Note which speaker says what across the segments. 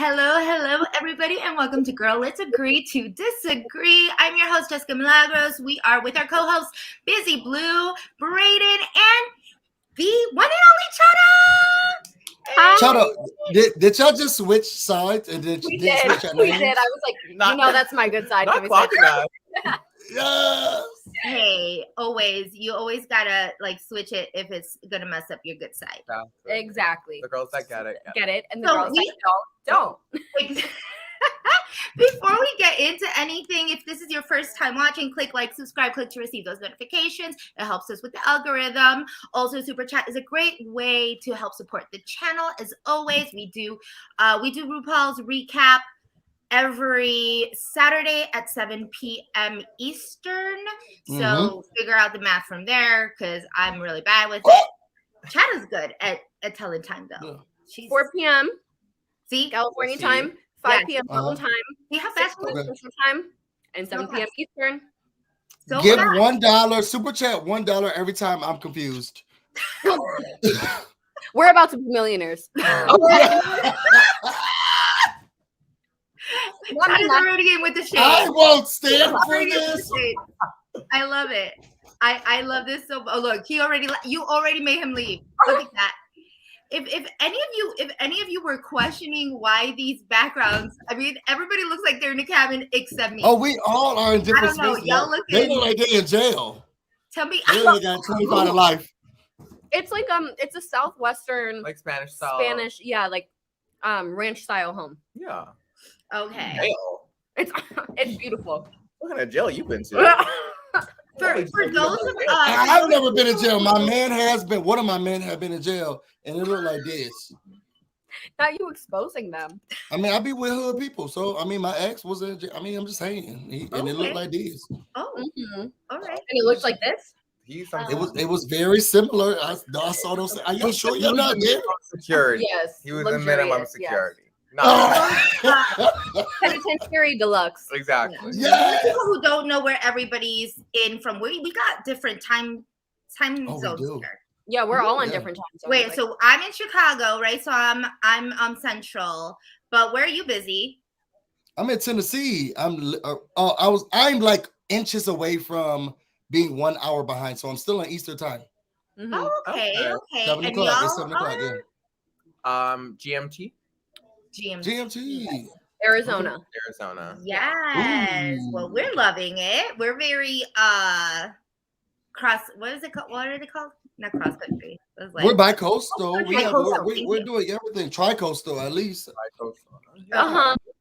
Speaker 1: Hello, everybody, and welcome to Girl Let's Agree to Disagree. I'm your host, Jessica Milagros. We are with our co-hosts, Busy Blue, BREYDON, and the one and only Chada.
Speaker 2: Chada, did y'all just switch sides? And
Speaker 3: we did. We did. I was like, that's my good side.
Speaker 4: Not clocking.
Speaker 2: Yes.
Speaker 1: Hey, you always gotta switch it if it's gonna mess up your good side.
Speaker 4: Yeah,
Speaker 3: exactly.
Speaker 4: The girls that get it,
Speaker 3: and the girls that don't.
Speaker 1: Before we get into anything, if this is your first time watching, click like, subscribe, click to receive those notifications. It helps us with the algorithm. Also, Super Chat is a great way to help support the channel. As always, we do Rupaul's recap every Saturday at 7 p.m. Eastern. So figure out the math from there because I'm really bad with it. Chada's good at telling time though. She's
Speaker 3: 4 p.m.
Speaker 1: See,
Speaker 3: California time, 5 p.m. Mountain time.
Speaker 1: See how fast
Speaker 3: Central time, and 7 p.m. Eastern.
Speaker 2: So give $1 Super Chat $1 every time I'm confused.
Speaker 3: We're about to be millionaires.
Speaker 1: Chada's already in with the shade.
Speaker 2: I won't stand for this.
Speaker 1: I love it. I love this so. Oh look, you already made him leave. Look at that. If any of you were questioning why these backgrounds, I mean, everybody looks like they're in a cabin except me.
Speaker 2: Oh, we all are in different spaces.
Speaker 1: Y'all
Speaker 2: they look like they're in jail.
Speaker 1: Tell me,
Speaker 2: they only got 25 to life.
Speaker 3: It's like it's a southwestern,
Speaker 4: like Spanish style.
Speaker 3: Ranch style home.
Speaker 4: Yeah.
Speaker 1: Okay.
Speaker 4: Jail.
Speaker 3: It's beautiful.
Speaker 4: What kind of jail you been to?
Speaker 1: For those of us,
Speaker 2: I've never been in jail. My man has been. One of my men have been in jail, and it looked like this.
Speaker 3: Not you exposing them.
Speaker 2: I mean, I be with hood people, so I mean, my ex was in jail. I mean, I'm just saying, and it looked like this.
Speaker 1: Oh, all right.
Speaker 3: And it looks like this.
Speaker 2: It was very similar. I saw those. Are you sure you're not there?
Speaker 4: Security.
Speaker 3: Yes.
Speaker 4: He was in minimum security.
Speaker 3: Yes. No. Penitentiary deluxe.
Speaker 4: Exactly.
Speaker 2: Yeah.
Speaker 1: People who don't know where everybody's in from, we got different time zones here.
Speaker 3: Yeah, we're all on different time zones.
Speaker 1: Wait, so I'm in Chicago, right? So I'm central. But where are you busy?
Speaker 2: I'm in Tennessee. I'm like inches away from being 1 hour behind, so I'm still on Eastern time.
Speaker 3: Mm-hmm.
Speaker 1: Oh, okay.
Speaker 2: 7 o'clock. It's 7 o'clock. Yeah.
Speaker 4: GMT.
Speaker 3: Arizona.
Speaker 1: Yes.
Speaker 2: Ooh.
Speaker 1: Well, we're loving it. We're very what is it called? What are they called? Not cross country.
Speaker 2: We're bi-coastal. We're
Speaker 1: Doing
Speaker 2: doing everything. Tri-coastal at least.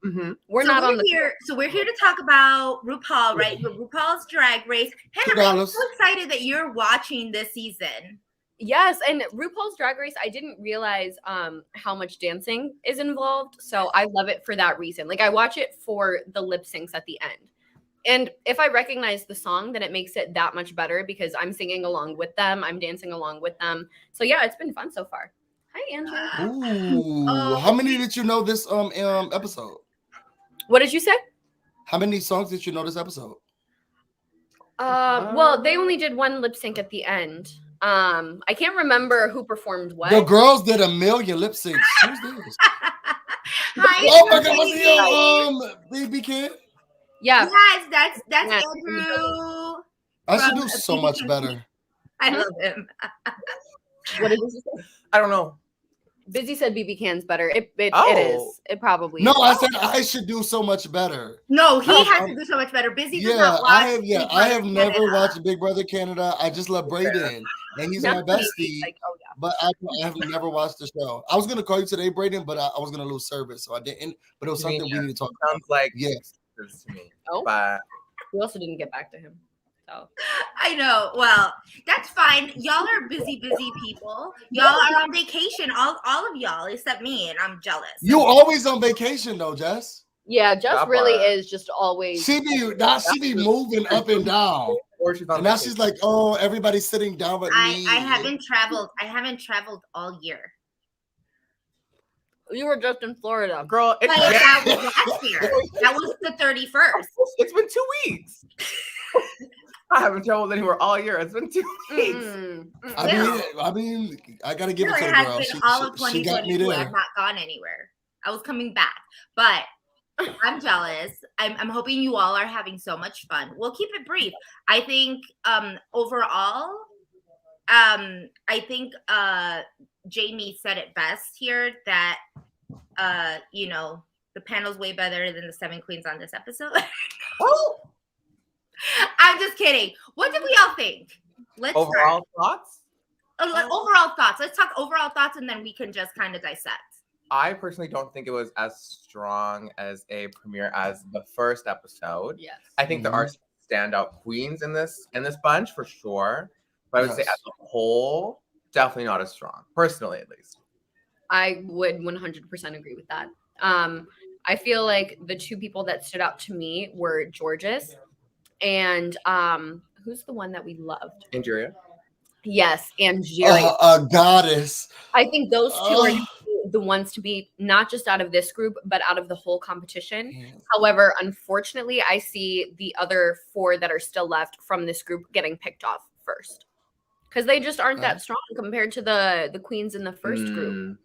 Speaker 3: Mm-hmm. We're not on the
Speaker 1: here. So we're here to talk about RuPaul, right? RuPaul's Drag Race. Hannah, I'm so excited that you're watching this season.
Speaker 3: Yes, and RuPaul's Drag Race, I didn't realize how much dancing is involved. So I love it for that reason. Like I watch it for the lip syncs at the end. And if I recognize the song, then it makes it that much better because I'm singing along with them. I'm dancing along with them. So yeah, it's been fun so far. Hi, Andrew.
Speaker 2: Ooh. How many did you know this episode?
Speaker 3: What did you say?
Speaker 2: How many songs did you know this episode?
Speaker 3: Well, they only did one lip sync at the end. I can't remember who performed what.
Speaker 2: The girls did 1 million lip syncs. Who's this?
Speaker 1: Hi,
Speaker 2: oh my God, was he BB Kid?
Speaker 3: Yeah.
Speaker 1: Yes, that's Andrew.
Speaker 2: I should do so much better.
Speaker 1: I love him.
Speaker 3: What did you say?
Speaker 4: I don't know.
Speaker 3: Busy said BB Can's better. It is. It probably
Speaker 2: no,
Speaker 3: is.
Speaker 2: I said I should do so much better.
Speaker 1: No, he has to do so much better. Busy does not watch.
Speaker 2: I have never watched Big Brother Canada. I just love BREYDON, and he's my bestie. But I have never watched the show. I was gonna call you today, BREYDON, but I was gonna lose service, so I didn't. But it was something we need to talk about.
Speaker 4: Sounds like
Speaker 2: yes.
Speaker 4: To me.
Speaker 3: Oh,
Speaker 4: but
Speaker 3: we also didn't get back to him. So
Speaker 1: I know. Well, that's fine. Y'all are busy people. Y'all are on vacation. All of y'all except me, and I'm jealous.
Speaker 2: You always on vacation though, Jess.
Speaker 3: Yeah, Jess really is just always.
Speaker 2: She be moving up and down. And now she's like, oh, everybody's sitting down but me.
Speaker 1: I haven't traveled. All year.
Speaker 3: You were just in Florida,
Speaker 4: girl.
Speaker 1: That was last year. That was the 31st.
Speaker 4: It's been 2 weeks. I haven't traveled anywhere all year. It's been 2 weeks.
Speaker 2: I mean, I gotta give it to the girl.
Speaker 1: All of
Speaker 2: she got me there.
Speaker 1: I have not gone anywhere. I was coming back, but I'm jealous. I'm hoping you all are having so much fun. We'll keep it brief. I think overall, I think Jamie said it best here that you know, the panel's way better than the 7 queens on this episode.
Speaker 4: Oh,
Speaker 1: I'm just kidding. What did we all think? Let's
Speaker 4: overall thoughts?
Speaker 1: overall thoughts. Let's talk overall thoughts, and then we can just kind of dissect.
Speaker 4: I personally don't think it was as strong as a premiere as the first episode.
Speaker 3: Yes.
Speaker 4: I think there are some standout queens in this bunch for sure. But I would say as a whole, definitely not as strong. Personally, at least.
Speaker 3: I would 100% agree with that. I feel like the 2 people that stood out to me were Georges and who's the one that we loved?
Speaker 4: Angeria.
Speaker 3: Yes, Angeria.
Speaker 2: A goddess.
Speaker 3: I think those 2 are the ones to beat, not just out of this group, but out of the whole competition.
Speaker 2: Yes.
Speaker 3: However, unfortunately, I see the other 4 that are still left from this group getting picked off first. Because they just aren't that strong compared to the queens in the first group.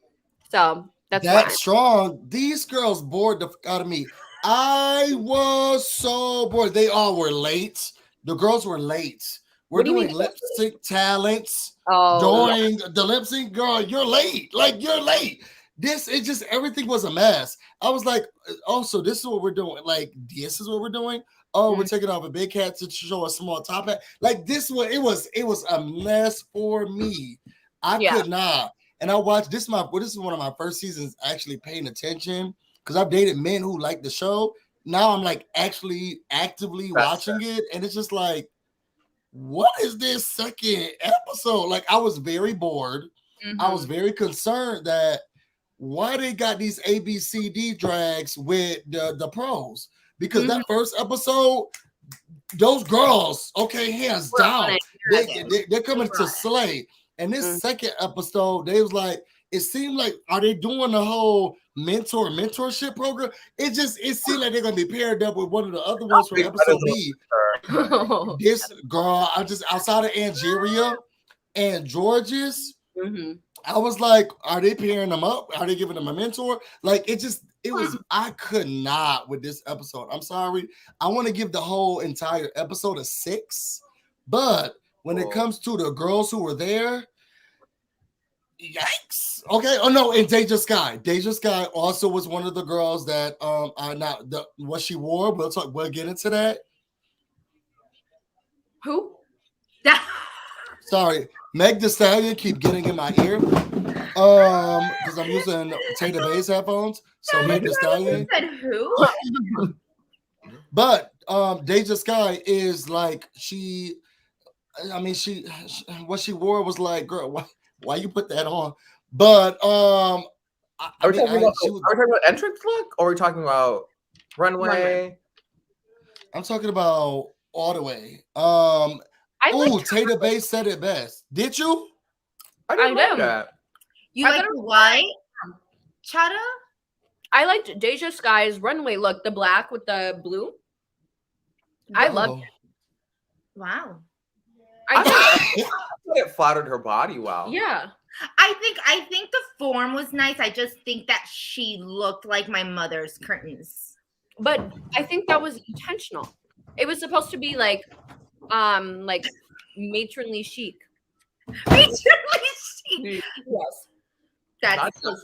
Speaker 3: So that's
Speaker 2: that strong. These girls bored the fuck out of me. I was so bored. They all were late. The girls were late. We're doing lip sync talents. During the lip sync, girl, you're late. Like, you're late. It just, everything was a mess. I was like, oh, so this is what we're doing. Like, this is what we're doing. Oh, we're taking off a big hat to show a small top hat. Like, this was, it was a mess for me. I could not. And I watched this is one of my first seasons actually paying attention, because I've dated men who like the show. Now I'm like actually actively watching it, and it's just like, what is this second episode? Like, I was very bored. I was very concerned that why they got these ABCD drags with the pros, because that first episode, those girls, okay, hands down, they're coming to slay. And this second episode, they was like, it seemed like, are they doing the whole mentorship program? It seemed like they're gonna be paired up with one of the other ones from episode B. This girl, I just, outside of Angeria and Georges, I was like, are they pairing them up? Are they giving them a mentor? Like, it was, I could not with this episode. I'm sorry. I want to give the whole entire episode a 6, but when it comes to the girls who were there, yikes. Okay. Oh no, and Deja Sky also was one of the girls that what she wore. We'll get into that.
Speaker 3: Who?
Speaker 2: Sorry, Meg Thee Stallion keep getting in my ear. Because I'm using Taylor Bass headphones. So Meg Thee Stallion.
Speaker 1: Said who?
Speaker 2: But Deja Sky is like, what she wore was like, girl, why you put that on? But are we talking
Speaker 4: about entrance look, or are we talking about runway?
Speaker 2: I'm talking about all the way. Taylor Bass said it best. Did you?
Speaker 4: I didn't know that.
Speaker 1: You like the white? Chada?
Speaker 3: I liked Deja Sky's runway look, the black with the blue. I loved it.
Speaker 1: Wow.
Speaker 4: I thought it flattered her body well.
Speaker 3: Yeah.
Speaker 1: I think the form was nice. I just think that she looked like my mother's curtains.
Speaker 3: But I think that was intentional. It was supposed to be like matronly chic.
Speaker 1: Matronly chic.
Speaker 3: Yes.
Speaker 1: That's a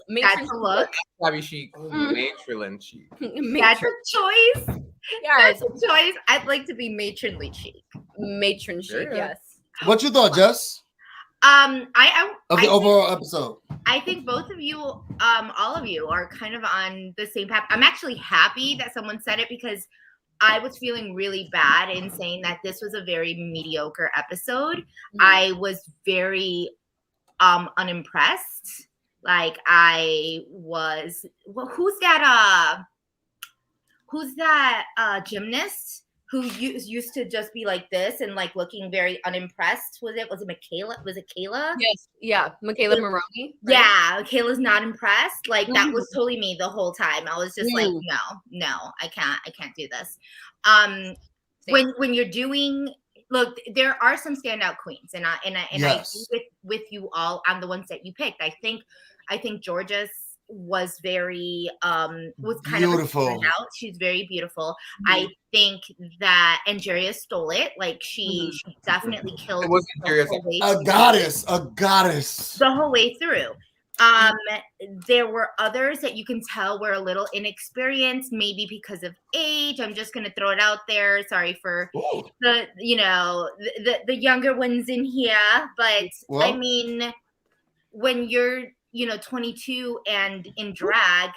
Speaker 1: look.
Speaker 4: Shabby chic, matronly chic.
Speaker 1: That's a choice.
Speaker 3: Yes.
Speaker 1: That's a choice. I'd like to be matronly chic.
Speaker 3: Matron chic, yes.
Speaker 2: What you thought, Jess? Of the overall episode.
Speaker 1: I think both of you, all of you, are kind of on the same path. I'm actually happy that someone said it, because I was feeling really bad in saying that this was a very mediocre episode. I was very unimpressed. Like, I was, who's that gymnast who used to just be like this and like looking very unimpressed? Was it Michaela? Was it Kayla?
Speaker 3: Yes. Yeah. Michaela Maroney.
Speaker 1: Right? Yeah. Kayla's not impressed. Like, that was totally me the whole time. I was just like, no, I can't do this. When you're doing, look, there are some standout queens, and I agree with you all on the ones that you picked. I think Georges was very was kind
Speaker 2: beautiful.
Speaker 1: of a standout. She's very beautiful. I think that Angeria stole it. Like she definitely killed
Speaker 4: It was
Speaker 2: a goddess.
Speaker 1: The whole way through. There were others that you can tell were a little inexperienced, maybe because of age. I'm just gonna throw it out there. Sorry for the younger ones in here, but I mean, when you're 22 and in drag,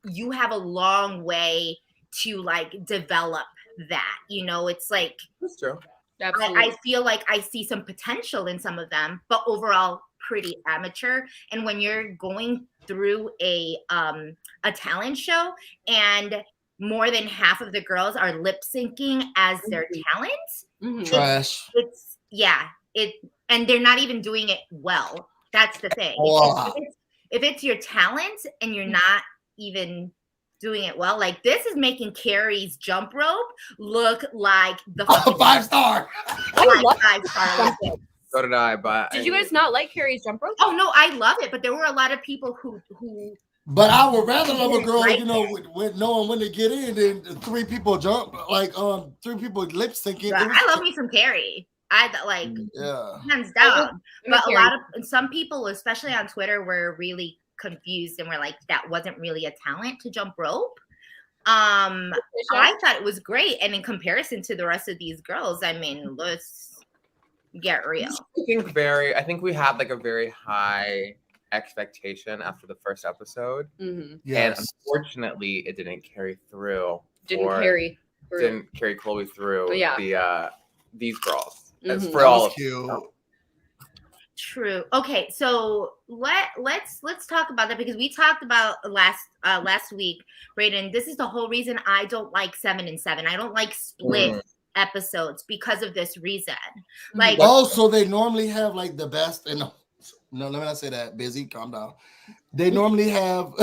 Speaker 1: you have a long way to like develop that. It's like
Speaker 4: that's true.
Speaker 1: I feel like I see some potential in some of them, but overall pretty amateur. And when you're going through a talent show and more than half of the girls are lip syncing as their talent,
Speaker 2: trash.
Speaker 1: And they're not even doing it well. That's the thing. If it's your talent and you're not even doing it well, like this is making Carrie's jump rope look like the
Speaker 2: 5-star.
Speaker 1: Five-star.
Speaker 4: So did I, but
Speaker 3: did you guys not like Carrie's jump rope?
Speaker 1: Oh no, I love it, but there were a lot of people who.
Speaker 2: But I would rather love a girl, with knowing when to get in than 3 people jump, like 3 people lip syncing.
Speaker 1: I love me some Carrie. I like hands down. But some people, especially on Twitter, were really confused and were like, that wasn't really a talent to jump rope. I thought it was great, and in comparison to the rest of these girls, I mean, let's get real.
Speaker 4: I think we had like a very high expectation after the first episode, and unfortunately, it didn't carry through. Didn't carry Chloe through. These girls. As for all of them.
Speaker 1: True. Okay, so let's talk about that, because we talked about last week, BREYDON. This is the whole reason I don't like 7 and 7. I don't like split episodes because of this reason. Like,
Speaker 2: so they normally have like the best. And no, let me not say that. Busy, calm down. They normally have.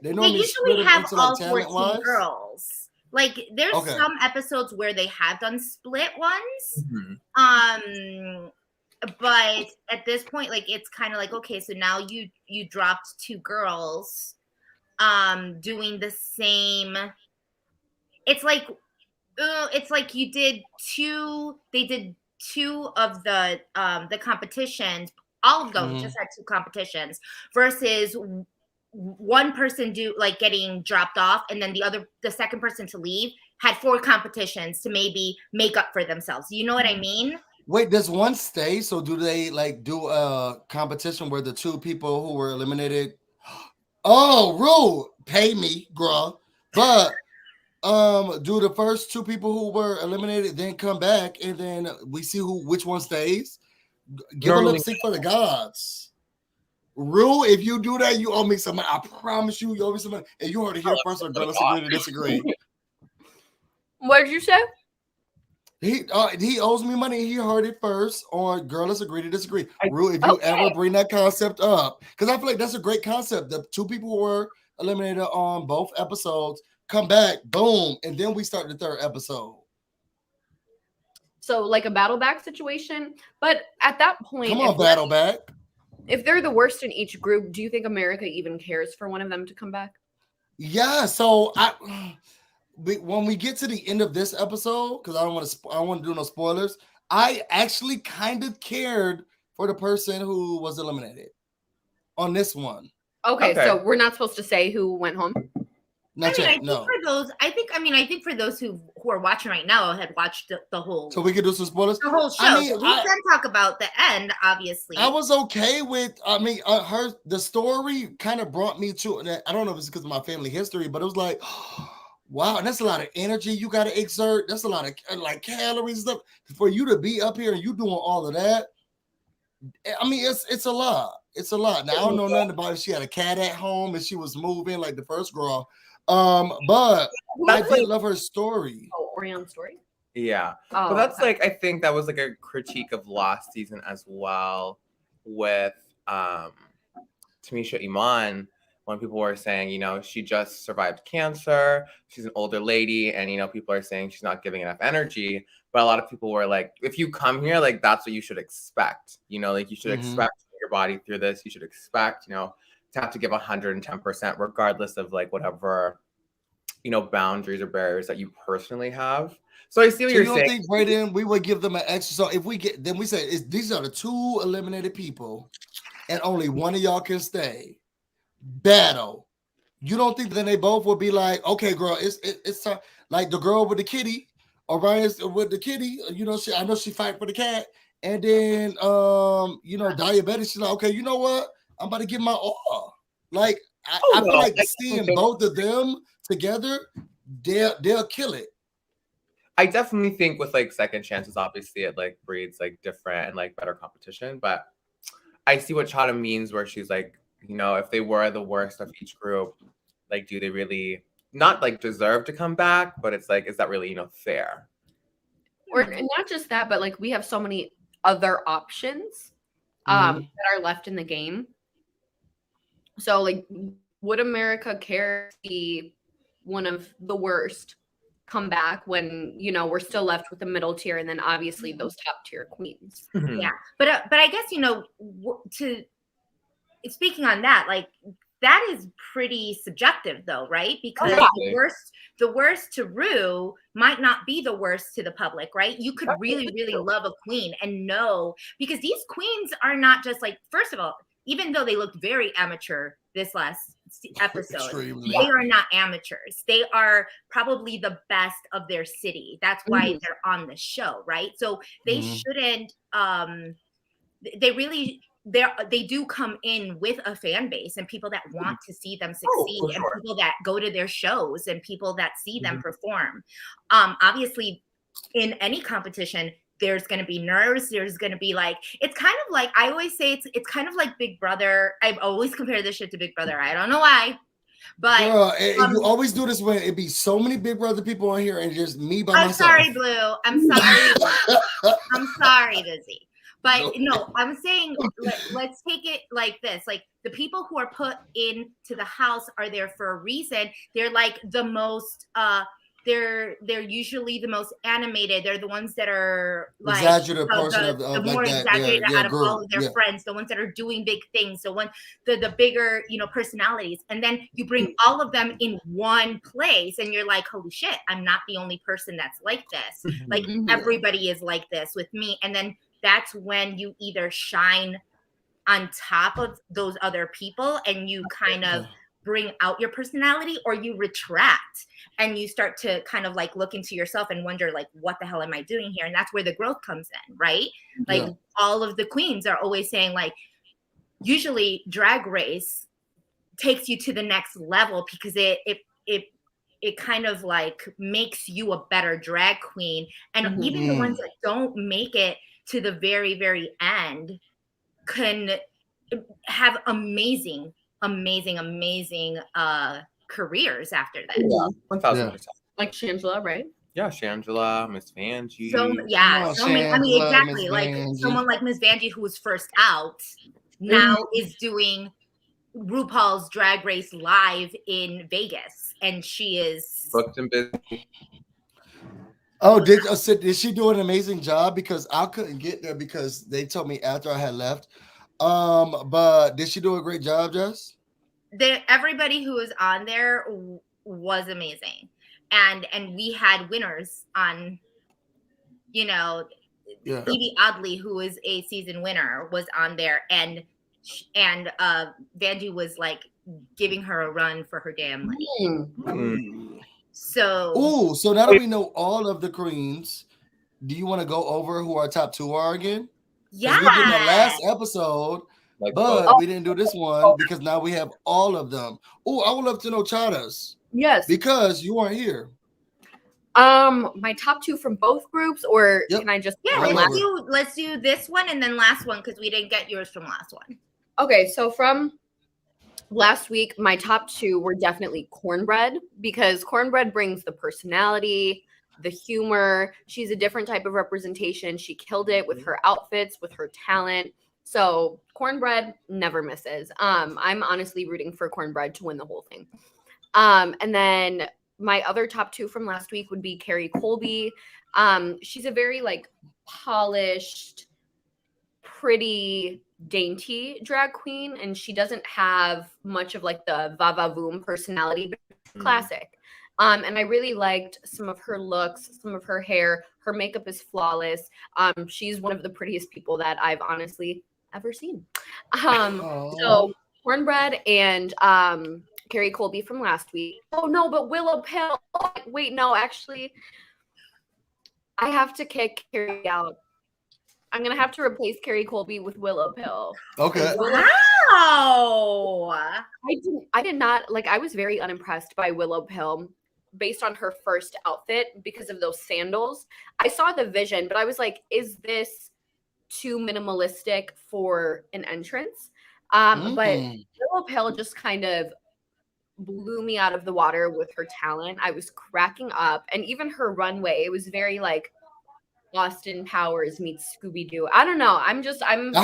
Speaker 2: they
Speaker 1: usually have all 14 girls. Like there's some episodes where they have done split ones. But at this point, like it's kind of like, okay, so now you dropped 2 girls doing the same. It's like you did 2, they did 2 of the competitions. All of them just had 2 competitions versus one person getting dropped off, and then the second person to leave had 4 competitions to maybe make up for themselves. You know what I mean?
Speaker 2: Wait, does one stay? So do they like do a competition where the 2 people who were eliminated? Oh, Rue, pay me, girl. But do the first 2 people who were eliminated then come back, and then we see which one stays? Give a lip sync for the gods. Rue, if you do that, you owe me some money. I promise you owe me some money. And you heard it here first, or let's agree to disagree.
Speaker 3: What did you say?
Speaker 2: He owes me money. He heard it first. On Girl, let's agree to disagree. Rue, if you ever bring that concept up, because I feel like that's a great concept. The 2 people who were eliminated on both episodes come back, boom, and then we start the 3rd episode.
Speaker 3: So like a battle back situation, but at that point,
Speaker 2: come on, battle back.
Speaker 3: If they're the worst in each group, do you think America even cares for one of them to come back?
Speaker 2: Yeah. So when we get to the end of this episode, because I don't want to do no spoilers, I actually kind of cared for the person who was eliminated on this one.
Speaker 3: Okay, so we're not supposed to say who went home.
Speaker 2: I think
Speaker 1: for those who are watching right now had watched the whole.
Speaker 2: So we could do some spoilers.
Speaker 1: The whole show. So we can talk about the end, obviously.
Speaker 2: I was okay with. The story kind of brought me to. I don't know if it's because of my family history, but it was like, wow, that's a lot of energy you got to exert. That's a lot of like calories and stuff for you to be up here and you doing all of that. I mean, it's a lot. It's a lot. Now I don't know nothing about it. She had a cat at home and she was moving like the first girl. But I did love her story.
Speaker 3: Oh, Orion's story.
Speaker 4: Yeah. But that's like, I think that was like a critique of last season as well with Tamisha Iman, when people were saying, she just survived cancer. She's an older lady. And, people are saying she's not giving enough energy. But a lot of people were like, if you come here, like, that's what you should expect. Like, you should expect your body through this. You should expect, to have to give 110%, regardless of like whatever, boundaries or barriers that you personally have. So I see what you're saying.
Speaker 2: You don't think, Brayden, we would give them an extra? So if we get, then we say these are the 2 eliminated people, and only one of y'all can stay. Battle. You don't think then they both would be like, okay, girl, it's time. Like the girl with the kitty, Orion's with the kitty. I know she fight for the cat, and then diabetic. She's like, okay, you know what? I'm about to give my all. Like I feel like seeing both of them together, they'll kill it.
Speaker 4: I definitely think with like second chances, obviously it like breeds like different and like better competition. But I see what Chana means, where she's like, if they were the worst of each group, like, do they really not like deserve to come back? But it's like, is that really, fair?
Speaker 3: Or not just that, but like we have so many other options that are left in the game. So like, would America care to see one of the worst come back when we're still left with the middle tier, and then obviously those top tier queens?
Speaker 1: Yeah, but I guess to speaking on that, like that is pretty subjective though, right? Because the worst to Ru might not be the worst to the public, right? You could really love a queen and know, because these queens are not just like, first of all, even though they looked very amateur this last episode,
Speaker 2: Extremely.
Speaker 1: They are not amateurs. They are probably the best of their city. That's why they're on the show, right? So they shouldn't they do come in with a fan base and people that want to see them succeed, and people that go to their shows and people that see them perform. Obviously, in any competition, there's going to be nerves. There's going to be like, it's kind of like, I always say it's kind of like Big Brother. I've always compared this shit to Big Brother. I don't know why, but
Speaker 2: girl, you always do this when it be so many Big Brother people on here and just me by myself.
Speaker 1: I'm sorry, Blue. I'm sorry. I'm sorry, Lizzie. But no, I'm saying let's take it like this. Like the people who are put into the house are there for a reason. They're like the most they're usually the most animated. They're the ones that are like
Speaker 2: exaggerated portion of
Speaker 1: the more
Speaker 2: like
Speaker 1: exaggerated out of
Speaker 2: group.
Speaker 1: all of their friends, the ones that are doing big things, the bigger, personalities. And then you bring all of them in one place and you're like, holy shit, I'm not the only person that's like this. Like everybody is like this with me. And then that's when you either shine on top of those other people and you kind of bring out your personality, or you retract and you start to kind of like look into yourself and wonder like, what the hell am I doing here? And that's where the growth comes in, right? Like all of the queens are always saying like, usually Drag Race takes you to the next level because it kind of like makes you a better drag queen. And even the ones that don't make it to the very, very end can have amazing careers after this.
Speaker 4: Yeah, 1,000%.
Speaker 3: Like Shangela, right?
Speaker 4: Yeah, Shangela, Miss Vanjie.
Speaker 1: Exactly. Like someone like Miss Vanjie, who was first out, now is doing RuPaul's Drag Race live in Vegas, and she is
Speaker 4: booked and busy.
Speaker 2: Oh, did she do an amazing job? Because I couldn't get there because they told me after I had left. But did she do a great job, Jess?
Speaker 1: Everybody who was on there was amazing, and we had winners on. Evie Oddly, who was a season winner, was on there, and Vanjie was like giving her a run for her damn money. So
Speaker 2: now that we know all of the queens, do you want to go over who our top 2 are again?
Speaker 1: Yeah,
Speaker 2: we did the last episode, but we didn't do this one because now we have all of them. Oh, I would love to know Chada's.
Speaker 3: Yes,
Speaker 2: because you weren't here.
Speaker 3: My top 2 from both groups, or can I just
Speaker 1: let's do this one and then last one because we didn't get yours from last one.
Speaker 3: Okay, so from last week, my top 2 were definitely Cornbread, because Cornbread brings the personality, the humor. She's a different type of representation. She killed it with her outfits, with her talent. So Cornbread never misses. I'm honestly rooting for Cornbread to win the whole thing. And then my other top 2 from last week would be Carrie Colby. She's a very like polished, pretty dainty drag queen, and she doesn't have much of like the va-va-voom personality, but classic. And I really liked some of her looks, some of her hair. Her makeup is flawless. She's one of the prettiest people that I've honestly ever seen. So Cornbread and Carrie Colby from last week. Oh no, but Willow Pill. Oh, wait, no, actually, I have to kick Carrie out. I'm gonna have to replace Carrie Colby with Willow Pill.
Speaker 2: Okay.
Speaker 1: Wow.
Speaker 3: I did not like. I was very unimpressed by Willow Pill based on her first outfit because of those sandals. I saw the vision, but I was like, is this too minimalistic for an entrance? But Willow Pill just kind of blew me out of the water with her talent. I was cracking up, and even her runway, it was very like Austin Powers meets Scooby-Doo. I don't know. I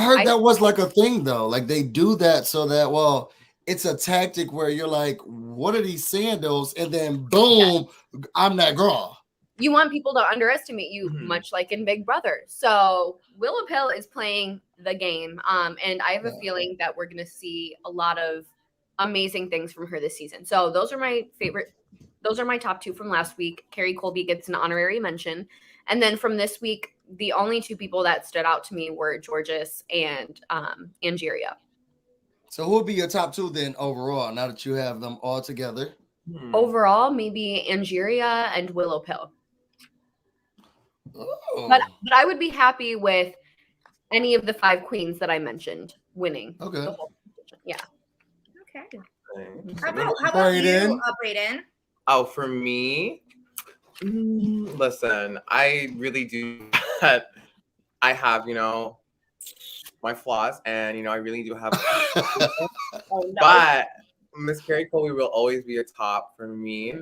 Speaker 3: heard
Speaker 2: that was like a thing though. Like they do that so that, well, it's a tactic where you're like, what are these sandals? And then boom, I'm that girl.
Speaker 3: You want people to underestimate you, much like in Big Brother. So Willow Pill is playing the game. And I have a feeling that we're going to see a lot of amazing things from her this season. So those are my favorite. Those are my top two from last week. Carrie Colby gets an honorary mention. And then from this week, the only two people that stood out to me were Georges and Angeria.
Speaker 2: So who would be your top two then overall, now that you have them all together?
Speaker 3: Overall, maybe Angeria and Willow Pill.
Speaker 2: Oh.
Speaker 3: But I would be happy with any of the 5 queens that I mentioned winning.
Speaker 2: Okay.
Speaker 3: The whole competition. Yeah.
Speaker 1: Okay.
Speaker 2: How
Speaker 1: about you, BREYDON?
Speaker 4: Oh, for me, listen, I really do. I have, my flaws, and I really do have. But Miss Carrie Colby will always be a top for me,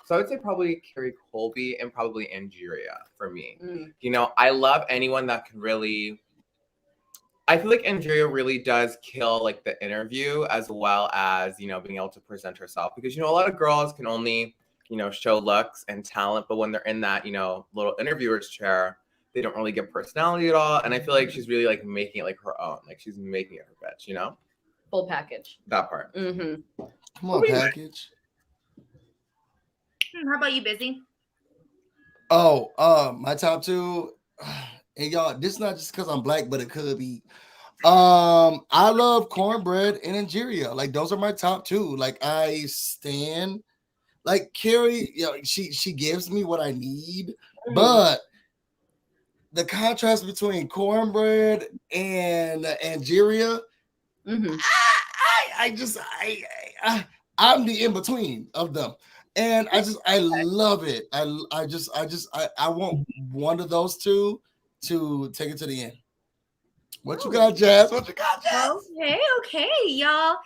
Speaker 4: So I would say probably Carrie Colby and probably Angeria for me. I love anyone that can really. I feel like Angeria really does kill like the interview as well as being able to present herself, because a lot of girls can only show looks and talent, but when they're in that little interviewer's chair, they don't really get personality at all. And I feel like she's really like making it like her own, like she's making it her bitch,
Speaker 3: full package.
Speaker 4: That part.
Speaker 2: Come on, package.
Speaker 1: How about you, Busy?
Speaker 2: Oh, my top two, and y'all, this is not just because I'm black, but it could be. I love Cornbread and Angeria. Like those are my top two. Like I stand. Like Carrie, she gives me what I need, but the contrast between Cornbread and Angeria, I'm the in between of them, and I love it. I want one of those two to take it to the end. What you got, Jazz?
Speaker 1: Okay, y'all.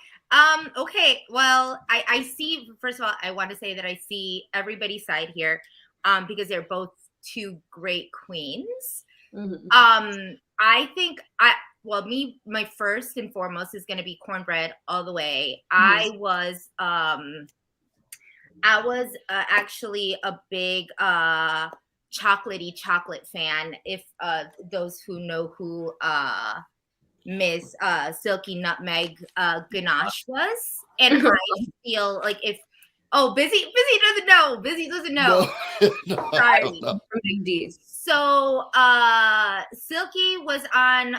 Speaker 1: Okay, well, I see, first of all, I want to say that I see everybody's side here, because they're both two great queens. I think my first and foremost is going to be Cornbread all the way. I was actually a big chocolatey chocolate fan. If those who know who Miss Silky Nutmeg Ganache was, and I feel like if Busy doesn't know.
Speaker 2: No,
Speaker 1: Sorry.
Speaker 2: no.
Speaker 3: Big D's.
Speaker 1: So Silky was on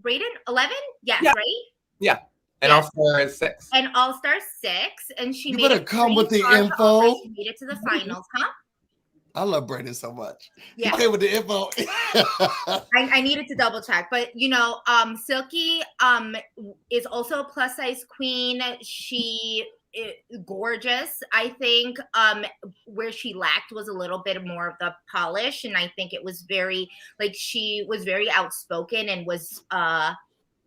Speaker 1: BREYDON 11? Yes, right?
Speaker 4: Yeah. And All-Star 6.
Speaker 1: And All-Star 6, and she made
Speaker 2: better come with the info.
Speaker 1: She made it to the finals, huh?
Speaker 2: I love BREYDON so much.
Speaker 1: Yeah.
Speaker 2: He came with the info.
Speaker 1: I needed to double check, but Silky is also a plus size queen. She is gorgeous. I think where she lacked was a little bit more of the polish, and I think it was very she was very outspoken and was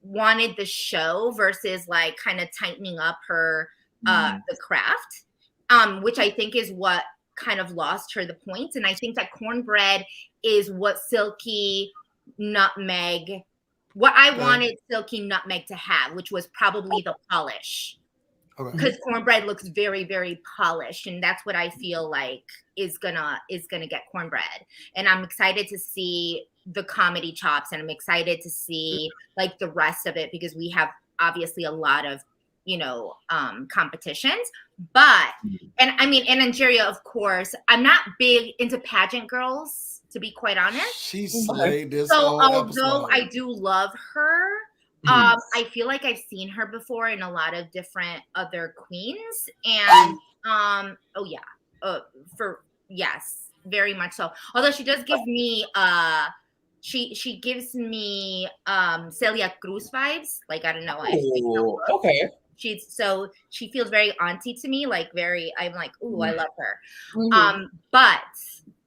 Speaker 1: wanted the show versus like kind of tightening up her the craft, which I think is what kind of lost her the points. And I think that Cornbread is what Silky Nutmeg, what I wanted Silky Nutmeg to have, which was probably the polish. Because Cornbread looks very, very polished, and that's what I feel like is gonna get Cornbread. And I'm excited to see the comedy chops, and I'm excited to see like the rest of it because we have obviously a lot of, you know, competitions. But and I mean in Nigeria, of course, I'm not big into pageant girls, to be quite honest.
Speaker 2: She slayed this
Speaker 1: so
Speaker 2: whole
Speaker 1: although
Speaker 2: episode.
Speaker 1: I do love her, I feel like I've seen her before in a lot of different other queens, and yes, very much so. Although she does give me she gives me Celia Cruz vibes. Like I don't know.
Speaker 4: Okay.
Speaker 1: She feels very auntie to me, like very, I'm like, ooh, I love her.
Speaker 3: Mm-hmm.
Speaker 1: But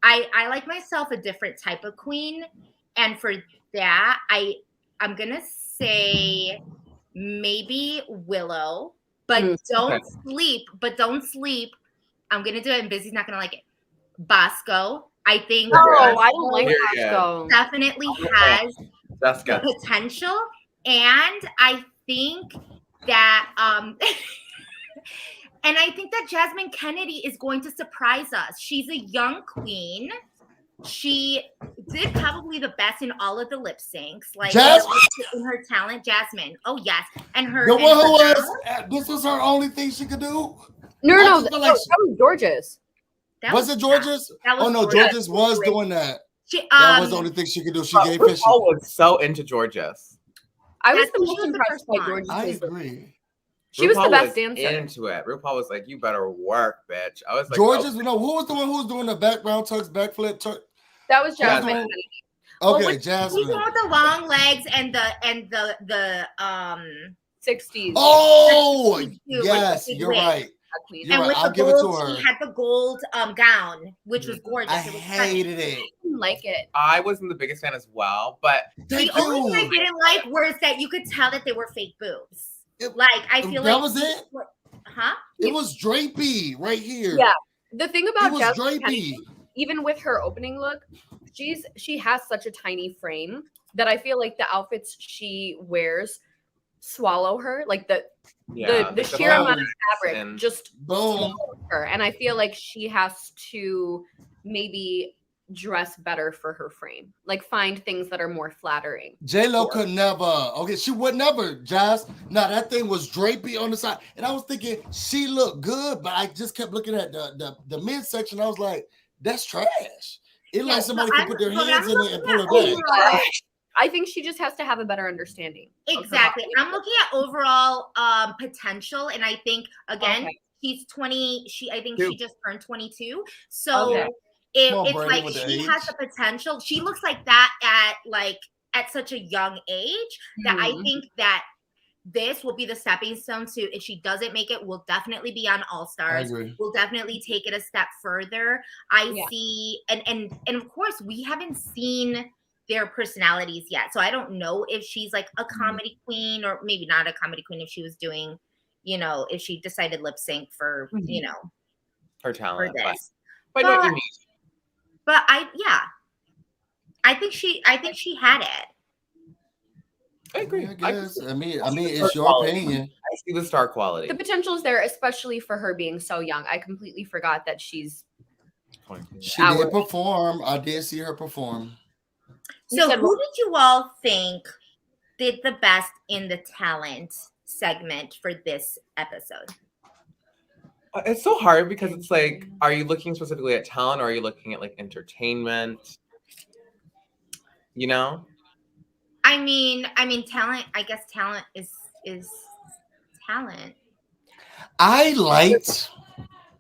Speaker 1: I like myself a different type of queen. And for that, I'm gonna say maybe Willow, but don't sleep. I'm gonna do it, and Busy's not gonna like it. Bosco, I think.
Speaker 3: I don't like Bosco.
Speaker 1: Definitely has
Speaker 4: the
Speaker 1: potential, and I think that and I think that Jasmine Kennedy is going to surprise us. She's a young queen. She did probably the best in all of the lip syncs, like in her talent. Jasmine, oh yes, and her.
Speaker 2: The one who was this was her only thing she could do.
Speaker 3: No, that was George's.
Speaker 2: Was it George's? Oh no, George's was doing that. That was the only thing she could do. She gave Fishy.
Speaker 4: I was so into George's.
Speaker 3: I was the most impressed by George's.
Speaker 2: I agree.
Speaker 3: She was the best dancer.
Speaker 4: Into it. RuPaul was like, "You better work, bitch." I was like,
Speaker 2: George's. No, who was the one who was doing the background tucks, backflip?
Speaker 3: That was Jasmine.
Speaker 2: Okay, Jasmine.
Speaker 1: She's with the long legs and the
Speaker 3: 60s.
Speaker 2: Oh, yes, you're right.
Speaker 1: And with the gold, she had the gold gown, which was gorgeous.
Speaker 2: I hated it.
Speaker 3: I didn't like it.
Speaker 4: I wasn't the biggest fan as well, but
Speaker 1: the only thing I didn't like was that you could tell that they were fake boobs. I feel
Speaker 2: that
Speaker 1: like
Speaker 2: was it.
Speaker 1: Huh?
Speaker 2: It was drapey right here.
Speaker 3: Yeah. The thing about
Speaker 2: Jasmine
Speaker 3: Kennedy, even with her opening look, she has such a tiny frame that I feel like the outfits she wears swallow her, like the sheer amount of fabric just swallows her, and I feel like she has to maybe dress better for her frame, like find things that are more flattering.
Speaker 2: J-Lo could never. Okay, she would never. Jazz. Now that thing was drapey on the side, and I was thinking she looked good, but I just kept looking at the midsection. I was like, that's trash. It like somebody could put their hands in it and pull it back.
Speaker 3: I think she just has to have a better understanding.
Speaker 1: Exactly. I'm looking at overall potential, and I think again she's 20. I think she just turned 22. So it's like she has the potential. She looks like that at such a young age that I think that this will be the stepping stone to, if she doesn't make it, we'll definitely be on All Stars. We'll definitely take it a step further. I see, and of course we haven't seen their personalities yet. So I don't know if she's like a comedy queen, or maybe not a comedy queen if she was doing, if she decided lip sync for,
Speaker 4: her talent.
Speaker 1: For this.
Speaker 4: But I know what you mean.
Speaker 1: But I think she had it.
Speaker 4: I agree.
Speaker 2: I guess. I mean, it's your opinion.
Speaker 4: I see the star quality.
Speaker 3: The potential is there, especially for her being so young. I completely forgot that she's.
Speaker 2: She did perform. I did see her perform.
Speaker 1: So who did you all think did the best in the talent segment for this episode?
Speaker 4: It's so hard because it's like, are you looking specifically at talent, or are you looking at like entertainment?
Speaker 1: I mean, talent. I guess talent is talent.
Speaker 2: I liked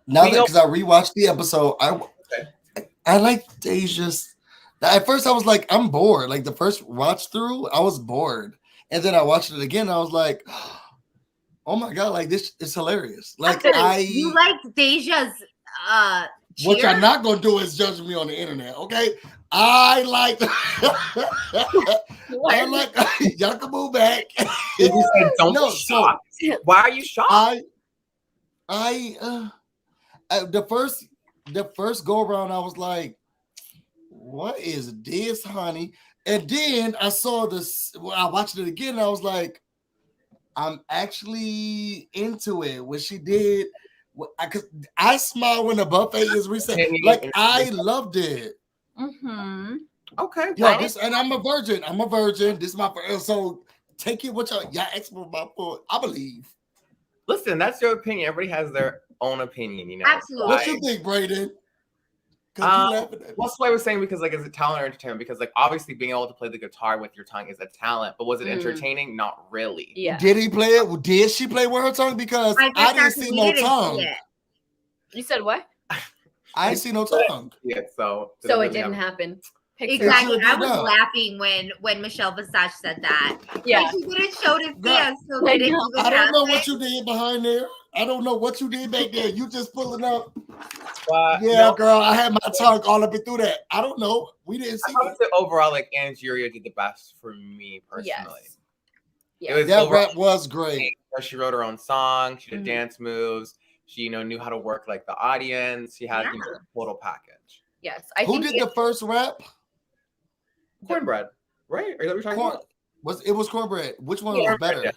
Speaker 2: because I rewatched the episode. I liked Deja's. At first, I was like, I'm bored. Like the first watch through, I was bored, and then I watched it again. I was like, oh my god, like this is hilarious. Like
Speaker 1: you liked Deja's cheer?
Speaker 2: What you're not gonna do is judge me on the internet, okay? I like y'all can move back.
Speaker 4: You said don't shock. Why are you shocked?
Speaker 2: The first go around, I was like, what is this, honey? And then I saw this. I watched it again, and I was like, I'm actually into it. What she did, I smile when the buffet is reset. Like I loved it.
Speaker 3: Mm-hmm.
Speaker 4: Okay.
Speaker 2: Yeah, and I'm a virgin. This is my first. So take it what y'all expert about for. I believe.
Speaker 4: Listen, that's your opinion. Everybody has their own opinion, you know.
Speaker 1: Absolutely.
Speaker 2: What you think, BREYDON?
Speaker 4: What's what I was saying, because like, is it talent or entertainment? Because like, obviously being able to play the guitar with your tongue is a talent, but was it entertaining? Not really.
Speaker 3: Yeah.
Speaker 2: Did he play it? Did she play with her tongue? Because I didn't see no tongue.
Speaker 3: You said what?
Speaker 2: I didn't see no tongue.
Speaker 4: Yeah, so
Speaker 3: it didn't happen.
Speaker 1: Exactly. I was laughing when Michelle Visage said that.
Speaker 3: Yeah.
Speaker 1: Like, she didn't show the dance, so they didn't even
Speaker 2: I don't know what you did behind there. I don't know what you did back there. You just pulling up. Yeah, girl, I had my tongue all up and through that. I don't know. We didn't see
Speaker 4: it. Overall, like, Angeria did the best for me personally.
Speaker 3: Yes.
Speaker 2: That rap was great.
Speaker 4: She wrote her own song. She did dance moves. She, knew how to work like the audience. She had the total package.
Speaker 3: Yes.
Speaker 2: Who did the first rap?
Speaker 4: Cornbread, right? Are you talking about?
Speaker 2: It was Cornbread. Which one was better?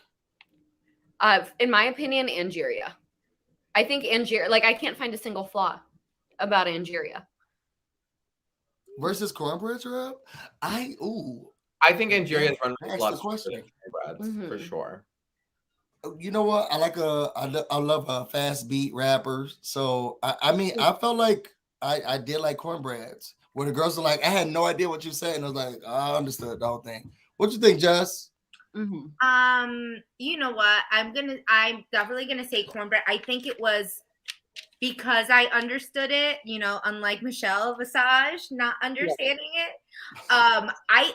Speaker 3: In my opinion, Angeria. I think Angeria. Like, I can't find a single flaw about Angeria.
Speaker 2: Versus Cornbread's rap? I
Speaker 4: think Angeria's run was a lot
Speaker 2: question.
Speaker 4: For sure.
Speaker 2: You know what? I love a fast beat rappers. So I mean, I felt like I did like Cornbread's. Where the girls are like, I had no idea what you said, and I was like, I understood the whole thing. What you think, Jess?
Speaker 1: You know what? I'm definitely gonna say Cornbread. I think it was because I understood it. Unlike Michelle Visage not understanding it.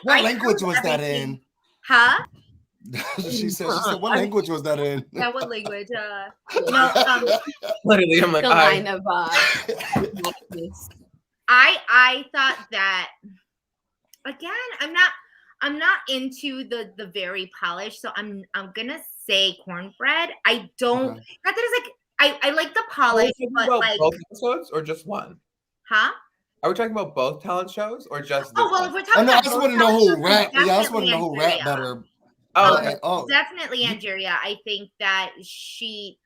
Speaker 2: What language was that in?
Speaker 1: Huh?
Speaker 2: She said, what language was that in?
Speaker 1: Yeah, what language?
Speaker 4: Literally, I'm like,
Speaker 3: the line of
Speaker 1: I thought that, again, I'm not into the very polished, so I'm gonna say Cornbread. I don't, not that it's like I like the polish, but like
Speaker 4: both episodes or just one?
Speaker 1: Huh?
Speaker 4: Are we talking about both talent shows or just?
Speaker 1: Oh well, if we're talking
Speaker 2: I
Speaker 1: about
Speaker 2: just want to know who rap. Yeah, I just want to know who rap better.
Speaker 1: Definitely Angeria. I think that she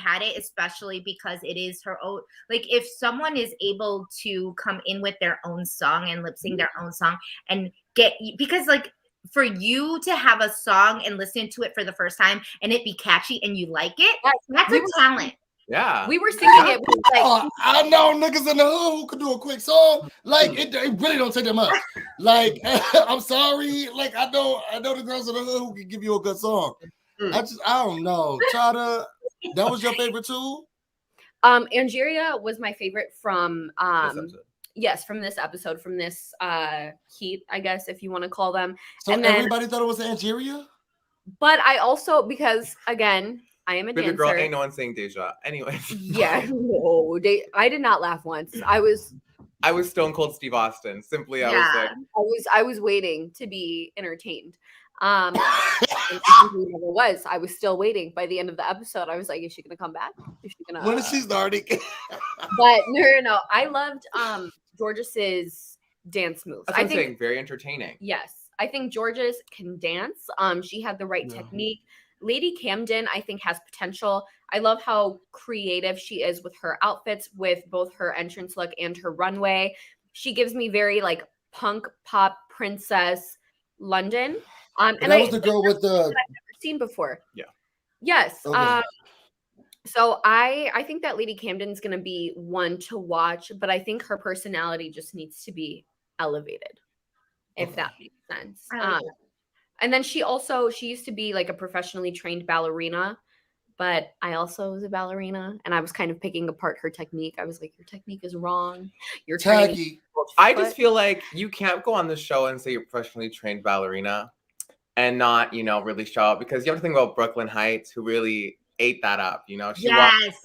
Speaker 1: had it, especially because it is her own. Like, if someone is able to come in with their own song and lip sync their own song and because like for you to have a song and listen to it for the first time and it be catchy and you like it, that's a talent.
Speaker 4: Yeah,
Speaker 3: we were singing it.
Speaker 2: Like, I know niggas in the hood who could do a quick song. Like, it really don't take that much. Like, I'm sorry. Like, I know the girls in the hood who can give you a good song. I don't know. Chada, that was your favorite too?
Speaker 3: Angeria was my favorite from from this episode, from this heat, I guess, if you want to call them.
Speaker 2: So and everybody thought it was Angeria?
Speaker 3: But I also, because again, I am a dancer.
Speaker 4: Girl, ain't no one saying Deja. Anyway.
Speaker 3: Yeah, no, I did not laugh once. I was
Speaker 4: Stone Cold Steve Austin. Simply, I
Speaker 3: was waiting to be entertained. I was still waiting. By the end of the episode, I was like, is she gonna come back? Is she gonna?
Speaker 2: When is she starting?
Speaker 3: But no. I loved Georgis's dance moves.
Speaker 4: That's what I'm saying. Very entertaining.
Speaker 3: Yes, I think Georgis can dance. She had the right technique. Lady Camden, I think, has potential. I love how creative she is with her outfits, with both her entrance look and her runway. She gives me very like punk pop princess London.
Speaker 2: And that was the girl with the
Speaker 3: I've never seen before.
Speaker 4: Yeah.
Speaker 3: Yes.
Speaker 2: Okay.
Speaker 3: So I think that Lady Camden's gonna be one to watch, but I think her personality just needs to be elevated, if that makes sense. And then she used to be like a professionally trained ballerina, but I also was a ballerina, and I was kind of picking apart her technique. I was like, your technique is wrong. You're
Speaker 2: tacky.
Speaker 4: I just feel like you can't go on the show and say you're professionally trained ballerina and not, really show up, because you have to think about Brooklyn Heights, who really ate that up, She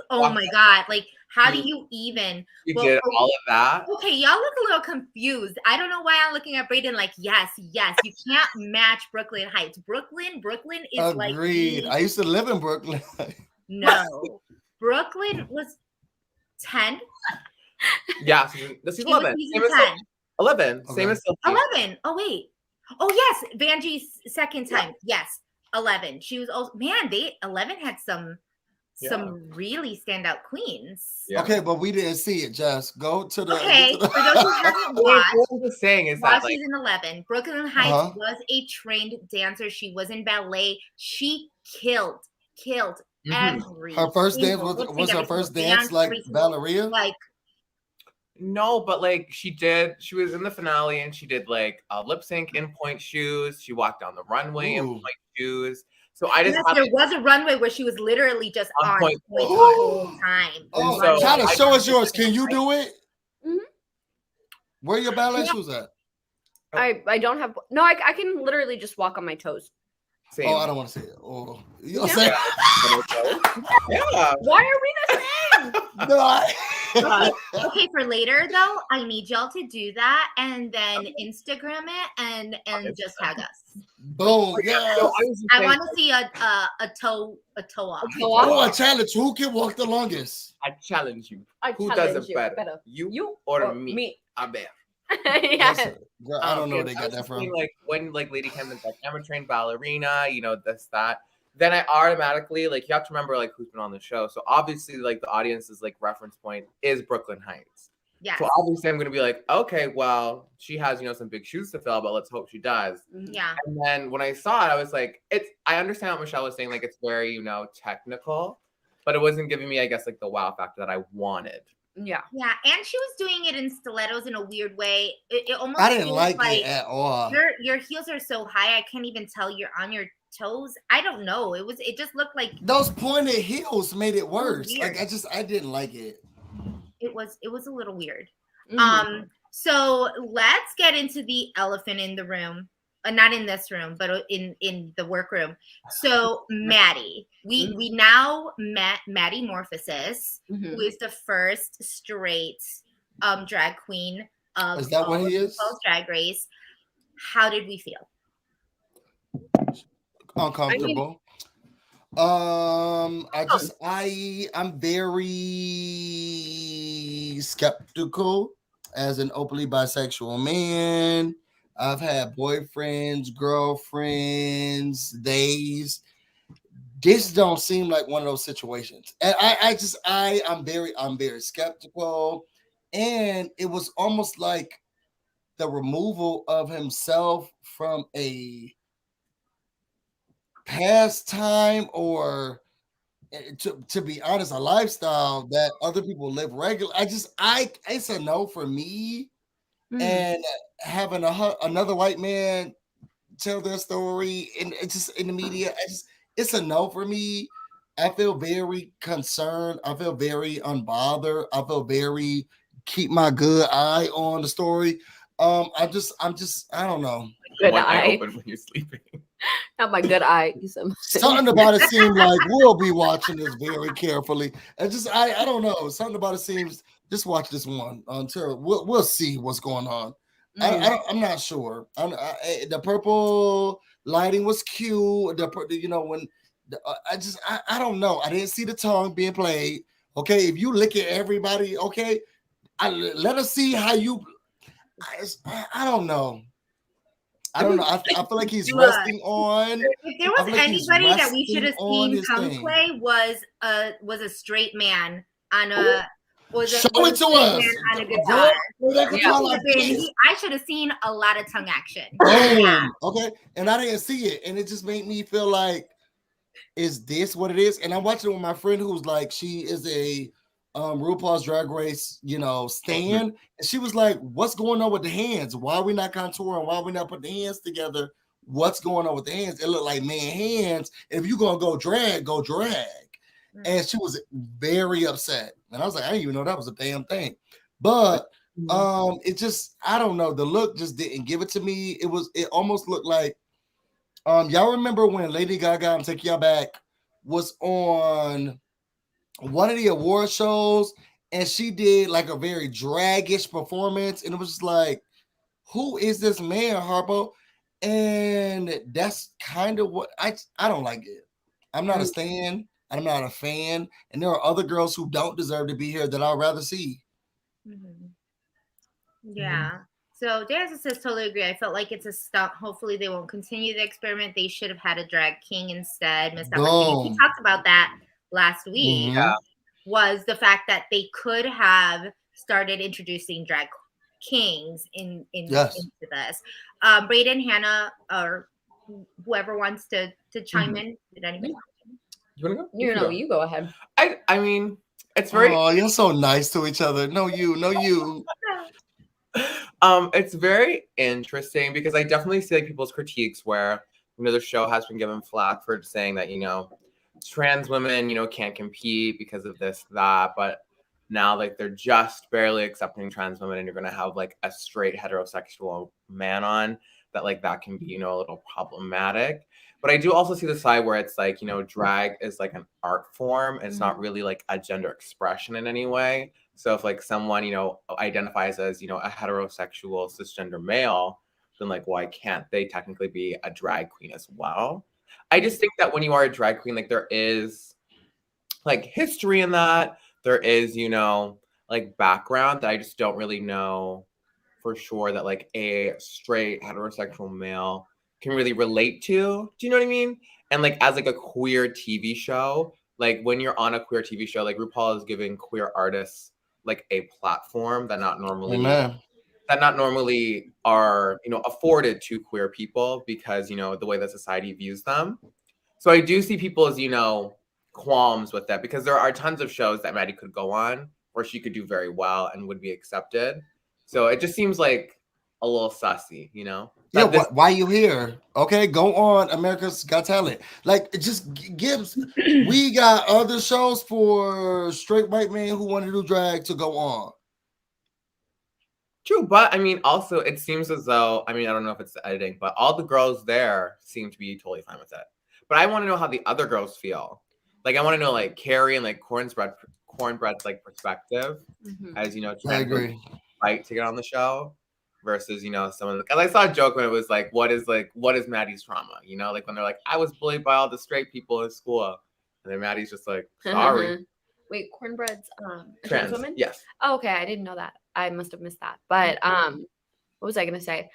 Speaker 1: oh my God. Like, how do you even?
Speaker 4: You did all of that.
Speaker 1: Okay, y'all look a little confused. I don't know why I'm looking at BREYDON like, yes. You can't match Brooklyn Heights. Brooklyn is like.
Speaker 2: Agreed. I used to live in Brooklyn.
Speaker 1: No, Brooklyn was 10.
Speaker 4: Yeah, this is 11. 11.
Speaker 2: Okay.
Speaker 4: Same as
Speaker 1: 11. Oh wait. Oh yes, Vanjie's second time. Yes, 11. She was also 11 had some some really standout queens.
Speaker 4: Yeah.
Speaker 2: Okay, but we didn't see it. Just go to the.
Speaker 1: Okay, for those who haven't watched,
Speaker 4: what I'm just saying is that
Speaker 1: season 11, Brooklyn Heights was a trained dancer. She was in ballet. She killed every.
Speaker 2: Her first dance was her first dance like ballerina.
Speaker 1: Like.
Speaker 4: No, but like she was in the finale and she did like a lip sync in point shoes. She walked down the runway in point shoes. So I just
Speaker 1: there was a runway where she was literally just on point the whole time.
Speaker 2: Oh, so Tyler, show us yours. Can you do it? Mm-hmm. Where are your ballet shoes at?
Speaker 3: I don't have. No, I can literally just walk on my toes.
Speaker 2: Same. Oh, I don't want to see it. Oh, you know what I'm saying?
Speaker 3: Yeah. Why are we the same?
Speaker 2: No,
Speaker 1: okay, for later though, I need y'all to do that and then Instagram it and just tag us.
Speaker 2: Boom! Yeah.
Speaker 1: So I want to see a toe off.
Speaker 2: Oh, a challenge. Who can walk the longest?
Speaker 4: I challenge you. Who does it better? You or me? I bet.
Speaker 3: Yeah.
Speaker 2: Girl, I don't know where they got that from.
Speaker 4: Like when like Lady Camden's like, I'm a trained ballerina, you know, this, that. Then I automatically, like, you have to remember like who's been on the show. So obviously, like the audience's like reference point is Brooklyn Heights.
Speaker 1: Yeah.
Speaker 4: So obviously I'm gonna be like, okay, well, she has, you know, some big shoes to fill, but let's hope she does.
Speaker 1: Yeah.
Speaker 4: And then when I saw it, I was like, I understand what Michelle was saying, like it's very, you know, technical, but it wasn't giving me, I guess, like the wow factor that I wanted.
Speaker 3: Yeah.
Speaker 1: Yeah, and she was doing it in stilettos in a weird way. It almost
Speaker 2: I didn't like it at all.
Speaker 1: Your heels are so high, I can't even tell you're on your toes. I don't know. It just looked like
Speaker 2: those pointed heels made it worse. Like I didn't like it.
Speaker 1: It was a little weird. Mm-hmm. So let's get into the elephant in the room. Not in this room, but in the workroom. So Maddie, we now met Maddie Morphisus, who is the first straight drag queen of
Speaker 2: is that what he is?
Speaker 1: Drag Race. How did we feel?
Speaker 2: Uncomfortable. I'm very skeptical as an openly bisexual man. I've had boyfriends, girlfriends, days. This don't seem like one of those situations. And I'm very skeptical. And it was almost like the removal of himself from a pastime or, to be honest, a lifestyle that other people live regular. It's a no for me. And having another white man tell their story and it's just in the media, it's a no for me. I feel very concerned. I feel very unbothered. I feel very keep my good eye on the story. I don't know.
Speaker 3: Good eye
Speaker 4: open when you're sleeping.
Speaker 3: Not my good eye.
Speaker 2: Something about it seemed like we'll be watching this very carefully. I don't know. Something about it seems. Just watch this one until we'll see what's going on. I'm not sure. The purple lighting was cute. I don't know. I didn't see the tongue being played. Okay, if you lick at everybody, okay, let us see how you. I don't know. I don't know. I feel like he's resting on.
Speaker 1: If there was anybody that we should have seen come play was a straight man on a.
Speaker 2: Show it to us.
Speaker 1: On a guitar. I should have seen a lot of tongue action.
Speaker 2: Okay, and I didn't see it, and it just made me feel like, is this what it is? And I'm watching it with my friend who's like, she is a RuPaul's Drag Race, stan, and she was like, "What's going on with the hands? Why are we not contouring? Why are we not putting the hands together? What's going on with the hands? It looked like man hands. If you're gonna go drag, go drag." And she was very upset. And I was like, I didn't even know that was a damn thing. But it just, I don't know. The look just didn't give it to me. It almost looked like, y'all remember when Lady Gaga, I'm taking y'all back, was on one of the award shows and she did like a very drag-ish performance. And it was just like, who is this man, Harpo? And that's kind of what I don't like it. I'm not a stan. I'm not a fan, and there are other girls who don't deserve to be here that I'd rather see.
Speaker 1: Yeah. So Danza says totally agree. I felt like it's a stunt. Hopefully they won't continue the experiment. They should have had a drag king instead. Missed opportunity. We talked about that last week was the fact that they could have started introducing drag kings into this. BREYDON, Hannah, or whoever wants to chime in. Did anybody?
Speaker 4: You want to go?
Speaker 3: You go ahead.
Speaker 4: I mean, it's very.
Speaker 2: Oh, you're so nice to each other. No, you.
Speaker 4: It's very interesting because I definitely see like people's critiques where the show has been given flack for saying that trans women can't compete because of this that, but now like they're just barely accepting trans women, and you're gonna have like a straight heterosexual man on that, like that can be a little problematic. But I do also see the side where it's like drag is like an art form. It's not really like a gender expression in any way. So if like someone identifies as a heterosexual cisgender male, then like why can't they technically be a drag queen as well? I just think that when you are a drag queen, like there is like history in that. There is, like background that I just don't really know for sure that like a straight heterosexual male can really relate to. Do you know what I mean? And like as like a queer TV show, like when you're on a queer TV show, like RuPaul is giving queer artists like a platform that not normally are afforded to queer people because the way that society views them. So I do see people's qualms with that because there are tons of shows that Maddie could go on where she could do very well and would be accepted. So it just seems like a little sussy,
Speaker 2: Yeah, why you here? Okay, go on America's Got Talent. Like, it just gives. We got other shows for straight white men who want to do drag to go on.
Speaker 4: True, but I mean, also it seems as though I don't know if it's the editing, but all the girls there seem to be totally fine with it. But I want to know how the other girls feel. Like, I want to know like Carrie and like Cornbread's like perspective as
Speaker 2: I agree.
Speaker 4: Fight to get on the show. Versus, someone, because I saw a joke when it was like, what is Maddie's trauma? Like when they're like, I was bullied by all the straight people in school. And then Maddie's just like, sorry.
Speaker 3: Wait, Cornbread's
Speaker 4: trans
Speaker 3: woman?
Speaker 4: Yes.
Speaker 3: Oh, okay. I didn't know that. I must have missed that. But what was I gonna say?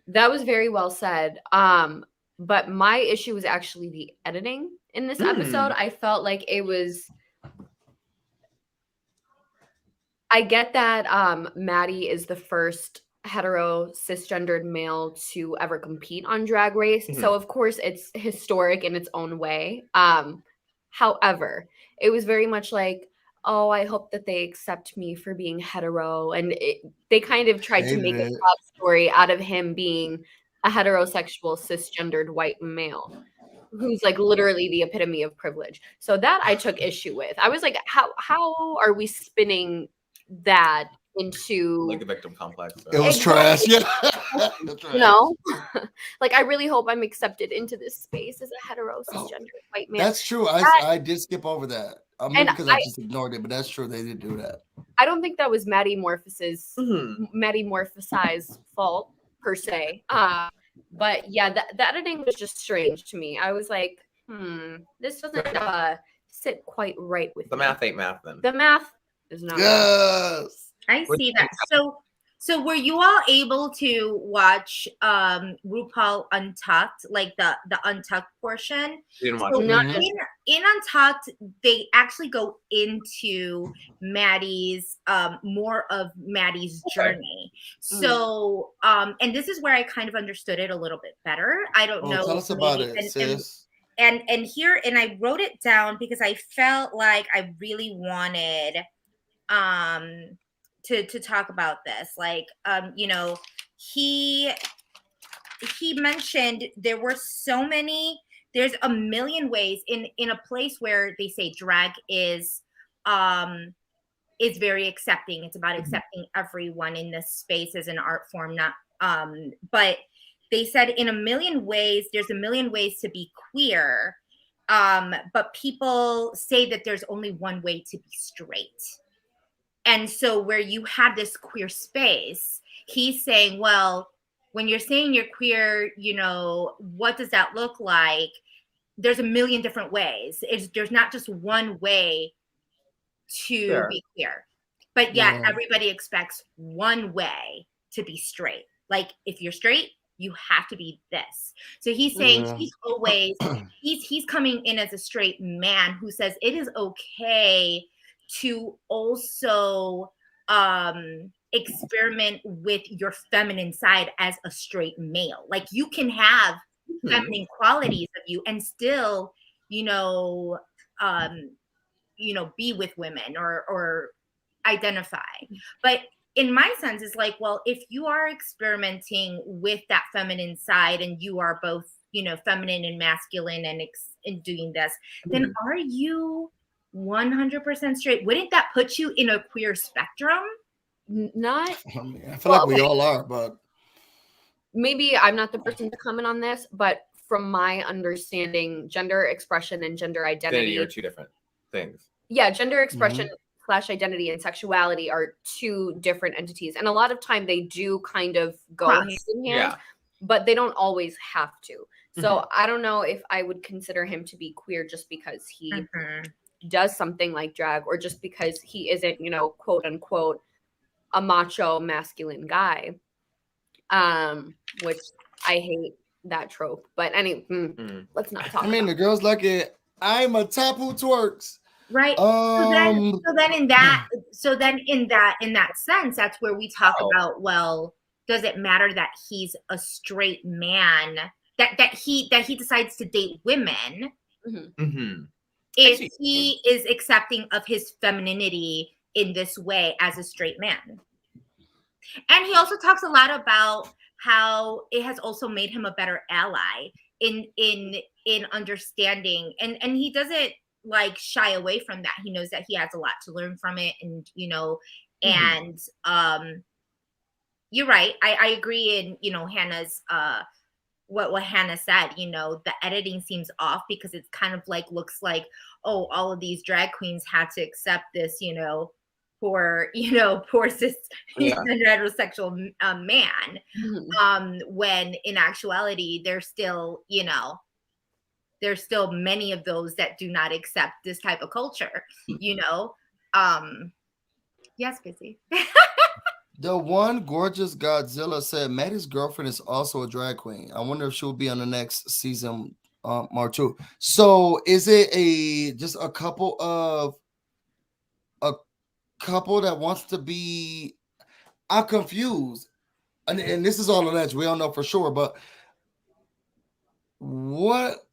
Speaker 3: That was very well said. But my issue was actually the editing in this episode. I felt like it was. I get that Maddie is the first hetero cisgendered male to ever compete on Drag Race. So of course it's historic in its own way. However, it was very much like, oh, I hope that they accept me for being hetero. And they kind of tried to make a top story out of him being a heterosexual cisgendered white male who's like literally the epitome of privilege. So that I took issue with. I was like, how are we spinning that into
Speaker 4: like a victim complex?
Speaker 2: It was trash. Yeah.
Speaker 3: Like I really hope I'm accepted into this space as a hetero cisgender white man.
Speaker 2: That's true. I did skip over that. Maybe because I just ignored it, but that's true. They did do that.
Speaker 3: I don't think that was Maddie Morphisus's Maddie Morphisiz's fault per se. But yeah, the editing was just strange to me. I was like, this doesn't sit quite right with
Speaker 4: the
Speaker 3: me.
Speaker 4: math ain't math then.
Speaker 3: The math is not.
Speaker 2: Yes.
Speaker 1: I see that. So were you all able to watch RuPaul Untucked, like the Untucked portion?
Speaker 4: Didn't watch
Speaker 1: in Untucked, they actually go into Maddie's more of Maddie's journey. So and this is where I kind of understood it a little bit better. I don't know.
Speaker 2: Tell us about it, sis.
Speaker 1: And I wrote it down because I felt like I really wanted to talk about this. Like he mentioned there's a million ways in a place where they say drag is very accepting. It's about accepting everyone in this space as an art form, not but they said in a million ways, there's a million ways to be queer. But people say that there's only one way to be straight. And so where you have this queer space, he's saying, well, when you're saying you're queer, what does that look like? There's a million different ways. There's not just one way to be queer. But yet everybody expects one way to be straight. Like if you're straight, you have to be this. So he's saying he's always he's coming in as a straight man who says it is okay to also experiment with your feminine side as a straight male. Like you can have feminine qualities of you and still, be with women or identify. But in my sense, it's like, well, if you are experimenting with that feminine side and you are both, feminine and masculine and doing this, then are you 100% straight? Wouldn't that put you in a queer spectrum?
Speaker 3: Not.
Speaker 2: I feel like we all are, but
Speaker 3: maybe I'm not the person to comment on this, but from my understanding, gender expression and gender identity
Speaker 4: are two different things.
Speaker 3: Yeah, gender expression / identity and sexuality are two different entities. And a lot of time they do kind of go hand in hand, but they don't always have to. So I don't know if I would consider him to be queer just because he does something like drag or just because he isn't, quote unquote, a macho masculine guy. Which I hate that trope. But let's not talk about
Speaker 2: the girls like it. I'm a top who twerks.
Speaker 1: Right. So then in that sense, that's where we talk about, well, does it matter that he's a straight man, that he decides to date women if he is accepting of his femininity in this way as a straight man? And he also talks a lot about how it has also made him a better ally in understanding, and he doesn't like shy away from that. He knows that he has a lot to learn from it, and and you're right. I agree in Hannah's what Hannah said. The editing seems off because it's kind of like looks like, oh, all of these drag queens had to accept this, poor cis heterosexual man, when in actuality there's still many of those that do not accept this type of culture. Yes, Busy.
Speaker 2: The one gorgeous Godzilla said Maddie's girlfriend is also a drag queen. I wonder if she'll be on the next season or two. So is it just a couple that wants to be? I'm confused, and this is all alleged. We don't know for sure, but what?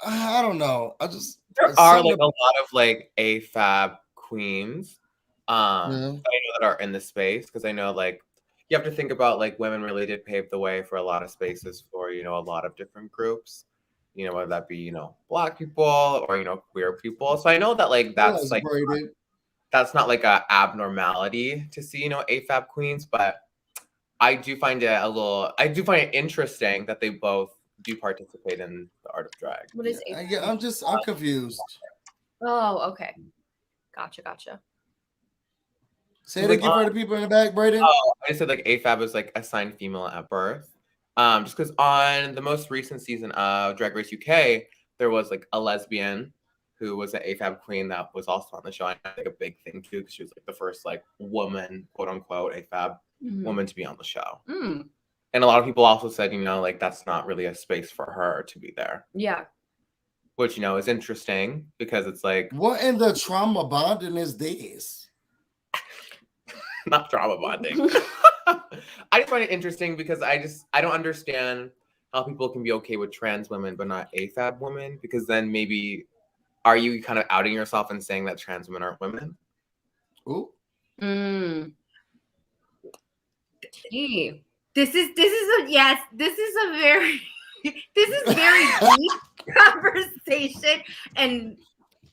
Speaker 2: I don't know.
Speaker 4: There are like a lot of like AFAB queens that I know that are in the space, because I know like you have to think about like women really did pave the way for a lot of spaces for a lot of different groups, whether that be Black people or queer people. So I know that like that's like that's not like a abnormality to see AFAB queens, but I do find it interesting that they both do participate in the art of drag.
Speaker 3: What is AFAB?
Speaker 2: I'm confused.
Speaker 3: Oh, okay. Gotcha.
Speaker 2: Say it again for the people in the back, BREYDON.
Speaker 4: Oh, I said like AFAB is like assigned female at birth. Just because on the most recent season of Drag Race UK, there was like a lesbian who was an AFAB queen that was also on the show. And I think a big thing too, because she was like the first like woman, quote unquote, AFAB woman to be on the show. And a lot of people also said, like that's not really a space for her to be there.
Speaker 3: Yeah.
Speaker 4: Which, is interesting because it's like,
Speaker 2: what in the trauma bonding is this?
Speaker 4: Not trauma bonding. I just find it interesting because I don't understand how people can be okay with trans women but not AFAB women, because then maybe are you kind of outing yourself and saying that trans women aren't women?
Speaker 2: Ooh.
Speaker 3: Gee.
Speaker 1: This is a very deep conversation, and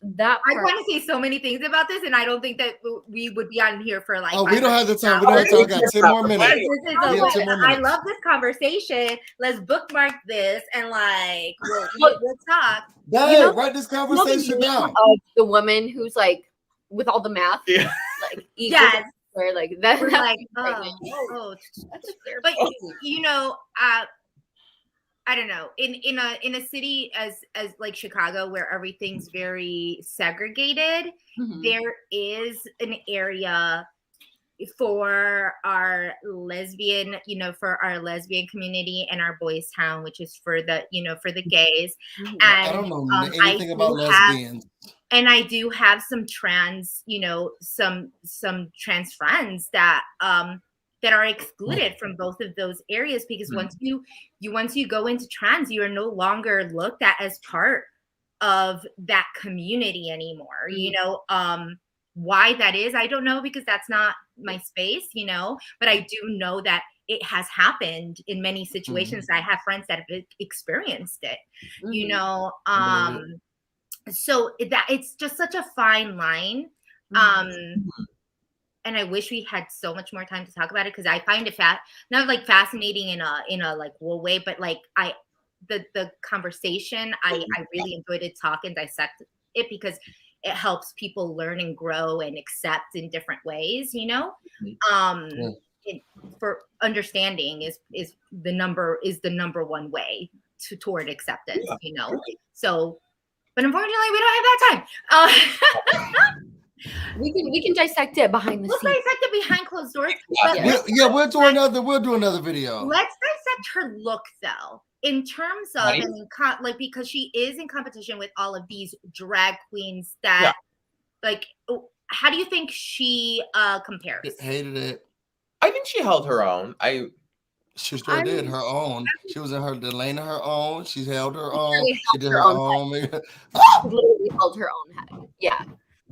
Speaker 1: that I want to say so many things about this, and I don't think that we would be on here for like.
Speaker 2: Oh, we don't have the time. We got 10 more minutes.
Speaker 1: I love this conversation. Let's bookmark this and like we'll talk.
Speaker 2: Write this conversation down.
Speaker 3: The woman who's like with all the math, like
Speaker 1: yes.
Speaker 3: Where like that,
Speaker 1: we're like, but I don't know. In a city as like Chicago, where everything's very segregated, there is an area for our lesbian, for our lesbian community, and our boys town, which is for the, for the gays. And
Speaker 2: I don't know anything about lesbians.
Speaker 1: And I do have some trans, some trans friends that that are excluded from both of those areas, because once you go into trans, you are no longer looked at as part of that community anymore. Why that is, I don't know, because that's not my space, but I do know that it has happened in many situations. I have friends that have experienced it, so that it's just such a fine line. And I wish we had so much more time to talk about it, because I find it not like fascinating in a like wool way, but like the conversation, I really enjoyed it, talk and dissect it, because it helps people learn and grow and accept in different ways, for understanding is the number one way toward acceptance, so, but unfortunately we don't have that time.
Speaker 3: We can dissect it behind the scenes.
Speaker 1: We'll dissect it behind closed doors.
Speaker 2: We'll do another video.
Speaker 1: Let's dissect her look though, in terms of because she is in competition with all of these drag queens that how do you think she compares?
Speaker 2: Hated it.
Speaker 4: I think she held her own.
Speaker 2: She still did her own. She was in the lane of her own. She held her own. She did
Speaker 3: her
Speaker 2: own.
Speaker 3: She literally held her own head. Yeah.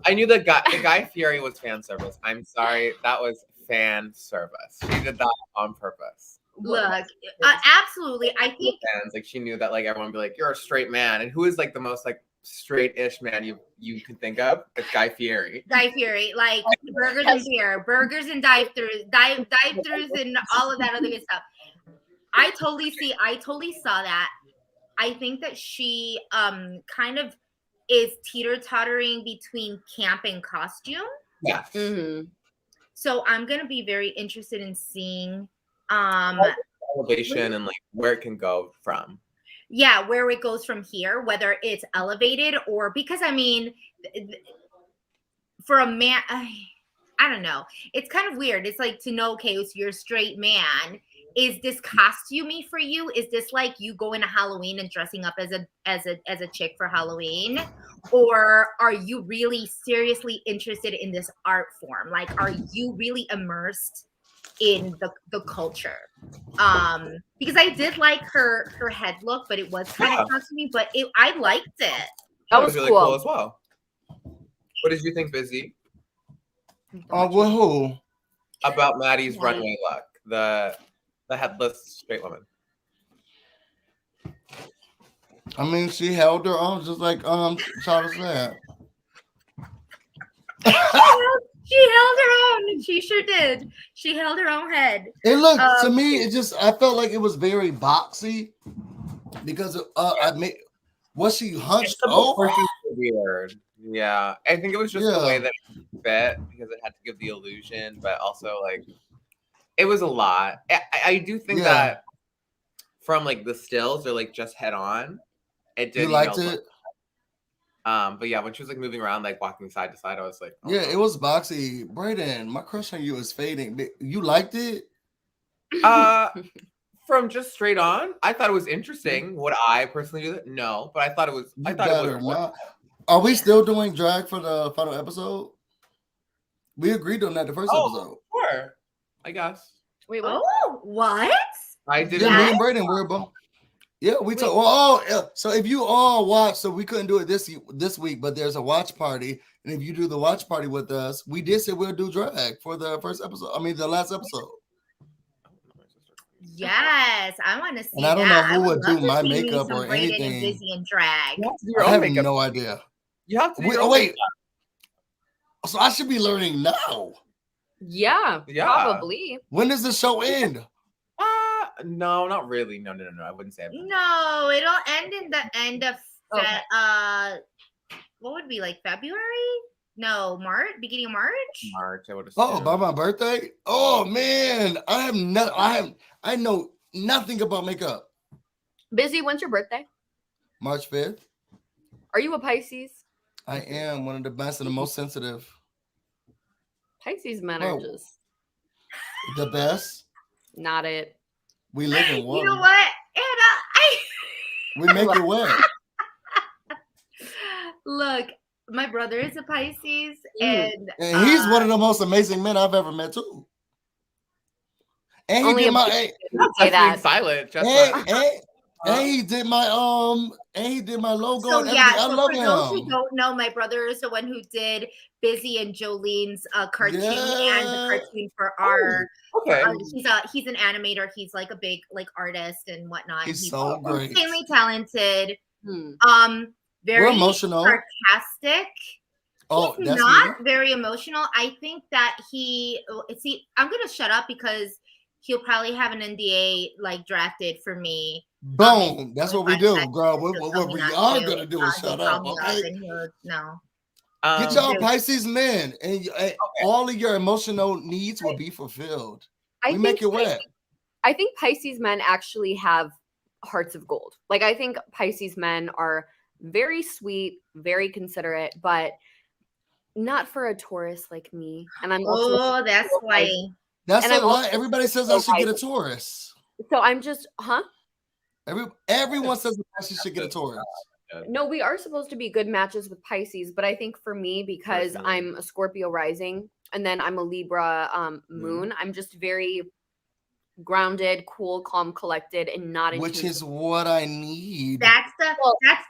Speaker 4: I knew the Guy Fieri was fan service. I'm sorry, that was fan service. She did that on purpose.
Speaker 1: Look, absolutely. I think
Speaker 4: fans, like she knew that like everyone would be like, "You're a straight man," and who is like the most like straight-ish man you can think of? It's Guy Fieri.
Speaker 1: Guy Fieri, like burgers and beer, burgers and dive-throughs, and all of that other good stuff. I totally saw that. I think that she kind of is teeter-tottering between camp and costume.
Speaker 4: Yes.
Speaker 1: So I'm gonna be very interested in seeing
Speaker 4: elevation and like where it can go from.
Speaker 1: Yeah, where it goes from here, whether it's elevated or, because I mean, for a man, I don't know. It's kind of weird. It's like to know, okay, so you're a straight man. Is this costumey for you? Is this like you going to Halloween and dressing up as a chick for Halloween? Or are you really seriously interested in this art form? Like, are you really immersed in the culture? Because I did like her head look, but it was kind of costumey, but I liked it.
Speaker 3: That was
Speaker 4: really cool as well. What did you think, Busy?
Speaker 2: Well, who?
Speaker 4: About Maddie's runway look, the headless straight woman.
Speaker 2: I mean, she held her own, just like Charles said.
Speaker 1: She held her own, and she sure did. She held her own head.
Speaker 2: It looked to me, I felt like it was very boxy because was she hunched over?
Speaker 4: Weird. Yeah, I think it was just the way that it fit, because it had to give the illusion, but also like it was a lot. I do think that from like the stills, they're like just head on. It did.
Speaker 2: You liked it?
Speaker 4: But yeah, when she was like moving around, like walking side to side, I was like,
Speaker 2: it was boxy. Brayden, my crush on you is fading. You liked it?
Speaker 4: From just straight on, I thought it was interesting. Would I personally do that? No, but I thought it was. It was.
Speaker 2: Are we still doing drag for the final episode? We agreed on that the first episode.
Speaker 4: Sure, I guess.
Speaker 3: Wait, what?
Speaker 1: Oh, what?
Speaker 4: I did.
Speaker 2: Yeah, me and Brayden were both. Yeah, we talk. Well, so if you all watch, so we couldn't do it this week, but there's a watch party, and if you do the watch party with us, we did say we'll do drag for the first episode. I mean, the last episode.
Speaker 1: Yes, I want to see.
Speaker 2: And I don't know who would do my makeup or anything.
Speaker 1: Busy and drag.
Speaker 2: I have no idea.
Speaker 4: You have to.
Speaker 2: Wait. So I should be learning now.
Speaker 3: Yeah, probably.
Speaker 2: When does the show end?
Speaker 4: No, not really. No. I wouldn't say.
Speaker 1: No, it'll end in the end of what would be like February? No, March, beginning of March.
Speaker 4: March, I would assume.
Speaker 2: Oh, by my birthday? Oh man, I know nothing about makeup.
Speaker 3: Busy, when's your birthday?
Speaker 2: March 5th.
Speaker 3: Are you a Pisces?
Speaker 2: I am one of the best and the most sensitive.
Speaker 3: Pisces men are just
Speaker 2: The best.
Speaker 3: Not it.
Speaker 2: We live in one.
Speaker 1: You know what, Anna?
Speaker 2: We make it wet.
Speaker 1: Look, my brother is a Pisces,
Speaker 2: and he's one of the most amazing men I've ever met too. And he did my
Speaker 3: say that
Speaker 4: silent. Just
Speaker 2: and he did my logo.
Speaker 1: So
Speaker 2: and
Speaker 1: yeah,
Speaker 2: I love
Speaker 1: for
Speaker 2: him.
Speaker 1: those who don't know, my brother is the one who did Busy and Jolene's cartoon and the cartoon for our.
Speaker 4: Okay.
Speaker 1: He's an animator. He's like a big artist and whatnot.
Speaker 2: He's so great,
Speaker 1: insanely talented. Very
Speaker 2: We're emotional,
Speaker 1: sarcastic.
Speaker 2: Oh,
Speaker 1: he's
Speaker 2: that's
Speaker 1: not
Speaker 2: me.
Speaker 1: very emotional. I think that I'm gonna shut up because he'll probably have an NDA drafted for me.
Speaker 2: Boom. That's what we do, girl. What we are gonna do is shut up. Okay.
Speaker 1: No.
Speaker 2: Get y'all Pisces men, and all of your emotional needs will be fulfilled. We make it wet.
Speaker 3: I think Pisces men actually have hearts of gold. I think Pisces men are very sweet, very considerate, but not for a Taurus like me. And I'm also
Speaker 1: that's why.
Speaker 2: That's a lie. Everybody says I should get a Taurus.
Speaker 3: So I'm just,
Speaker 2: Everyone says I should get a Taurus.
Speaker 3: No, we are supposed to be good matches with Pisces, but I think for me, because I'm a Scorpio rising and then I'm a Libra moon, I'm just very grounded, cool, calm, collected, and not
Speaker 2: which is what I need.
Speaker 1: That's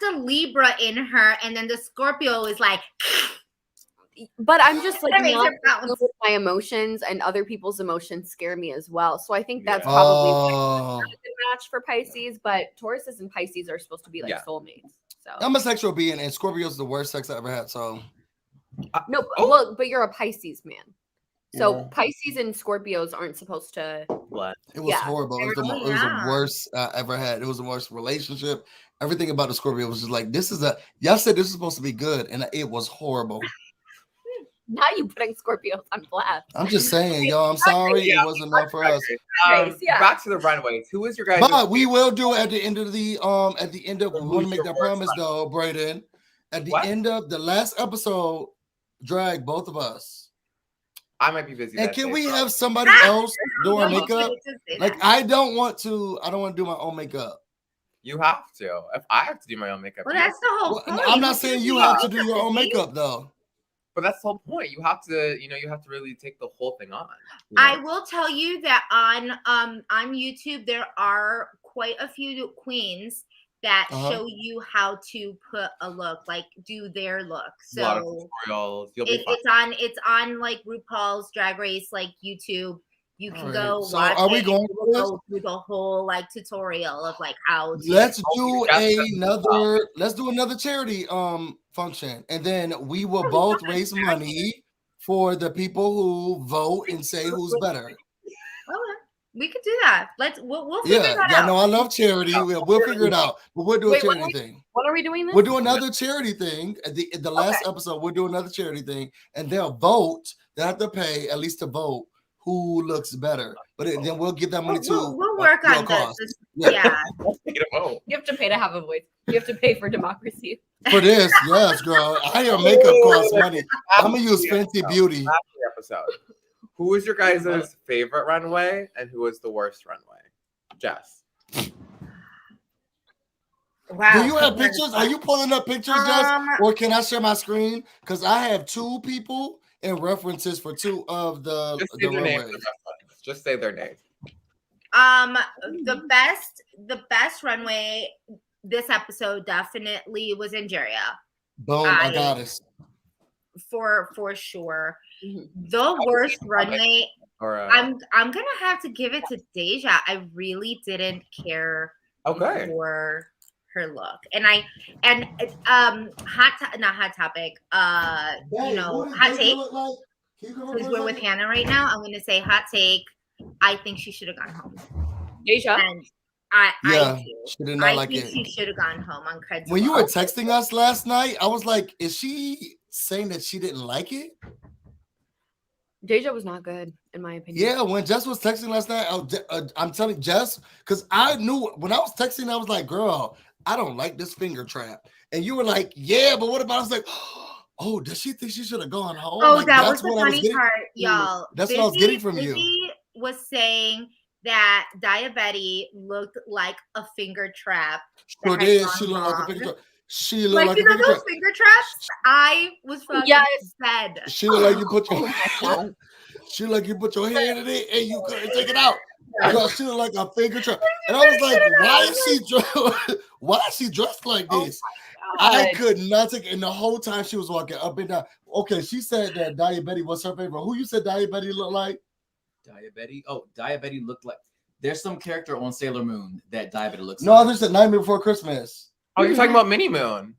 Speaker 1: the Libra in her, and then the Scorpio is like.
Speaker 3: But I'm just not with my emotions, and other people's emotions scare me as well. So I think that's probably not a good match for Pisces. But Tauruses and Pisces are supposed to be soulmates. So
Speaker 2: I'm a sexual being, and Scorpio's the worst sex I ever had. So
Speaker 3: no, look, but you're a Pisces man. So Pisces and Scorpios aren't supposed to.
Speaker 2: What? It was horrible. It was the worst I ever had. It was the worst relationship. Everything about the Scorpio was just like, y'all said this is supposed to be good, and it was horrible.
Speaker 3: Now you putting Scorpios on blast.
Speaker 2: I'm just saying, y'all. I'm sorry, it wasn't enough for us.
Speaker 4: Back to the runways. Who is your guys?
Speaker 2: But we will do it at the end of we want to make that promise though, Brayden. At the end of the last episode, drag both of us.
Speaker 4: I might be busy.
Speaker 2: And can we have somebody else do our makeup? I don't want to do my own makeup.
Speaker 4: You have to. If I have to do my own makeup.
Speaker 1: Well, that's the whole point.
Speaker 2: I'm not saying you have to do your own makeup though.
Speaker 4: But that's the whole point. You have to, you have to really take the whole thing on.
Speaker 1: I will tell you that on YouTube there are quite a few queens that show you how to put a look, do their look. So
Speaker 4: a lot of tutorials.
Speaker 1: It's on RuPaul's Drag Race YouTube. You can go watch.
Speaker 2: Are we going
Speaker 1: through the whole tutorial of how?
Speaker 2: Let's do another charity function, and then we will both raise money for the people who vote and say who's better.
Speaker 1: Okay, we could do that. We'll figure that out.
Speaker 2: Yeah, no, I love charity. We'll figure it out, but we'll do a charity thing.
Speaker 3: What are we doing?
Speaker 2: We'll do another charity thing at the last episode. We'll do another charity thing, and they'll vote. They have to pay at least to vote who looks better, but then we'll give that money to.
Speaker 1: We'll work on this. Yeah.
Speaker 3: You have to pay to have a voice. You have to pay for democracy.
Speaker 2: For this, yes, girl. Your makeup costs money. I'm gonna use Fenty Beauty.
Speaker 4: Episode. Who is your guys' favorite runway, and who is the worst runway? Jess.
Speaker 1: Wow.
Speaker 2: Do you have pictures? Are you pulling up pictures, Jess? Or can I share my screen? Because I have two people and references for two of the runways.
Speaker 4: Just say their name.
Speaker 1: The best runway this episode definitely was Nigeria.
Speaker 2: Boom, I got it.
Speaker 1: For sure. The worst runway. I'm gonna have to give it to Deja. I really didn't care for her look, hot topic. Hot take. Since we're with Hannah right now, I'm gonna say hot take. I think she should have gone home.
Speaker 3: Deja.
Speaker 1: And
Speaker 2: she did not like it.
Speaker 1: She should have gone home on credit.
Speaker 2: When you were texting us last night, I was like, is she saying that she didn't like it?
Speaker 3: Deja was not good, in my opinion.
Speaker 2: Yeah, when Jess was texting last night, I'm telling Jess, because I knew when I was texting, I was like, girl, I don't like this finger trap. And you were like, yeah, but what about? I was like, does she think she should have gone home?
Speaker 1: That was the funny part, y'all.
Speaker 2: That's what I was getting from you.
Speaker 1: was saying that Diabetes looked like a finger trap.
Speaker 2: Sure did. She looked like a finger trap. She looked like
Speaker 1: you
Speaker 2: a
Speaker 1: know
Speaker 2: finger
Speaker 1: those
Speaker 2: trap.
Speaker 1: finger traps? I was fucking dead.
Speaker 2: She looked like you put your she looked like you put your hand in it and you couldn't take it out. Girl, she looked like a finger trap. And I was like, why is she dressed like this? I could not take it. And the whole time she was walking up and down. Okay, she said that Diabetes was her favorite. Who you said Diabetes looked like?
Speaker 5: Diabetes. Oh, Diabetes looked like. There's some character on Sailor Moon that Diabetes looks like.
Speaker 2: No, there's a Nightmare Before Christmas.
Speaker 4: Oh, you're talking about Mini Moon.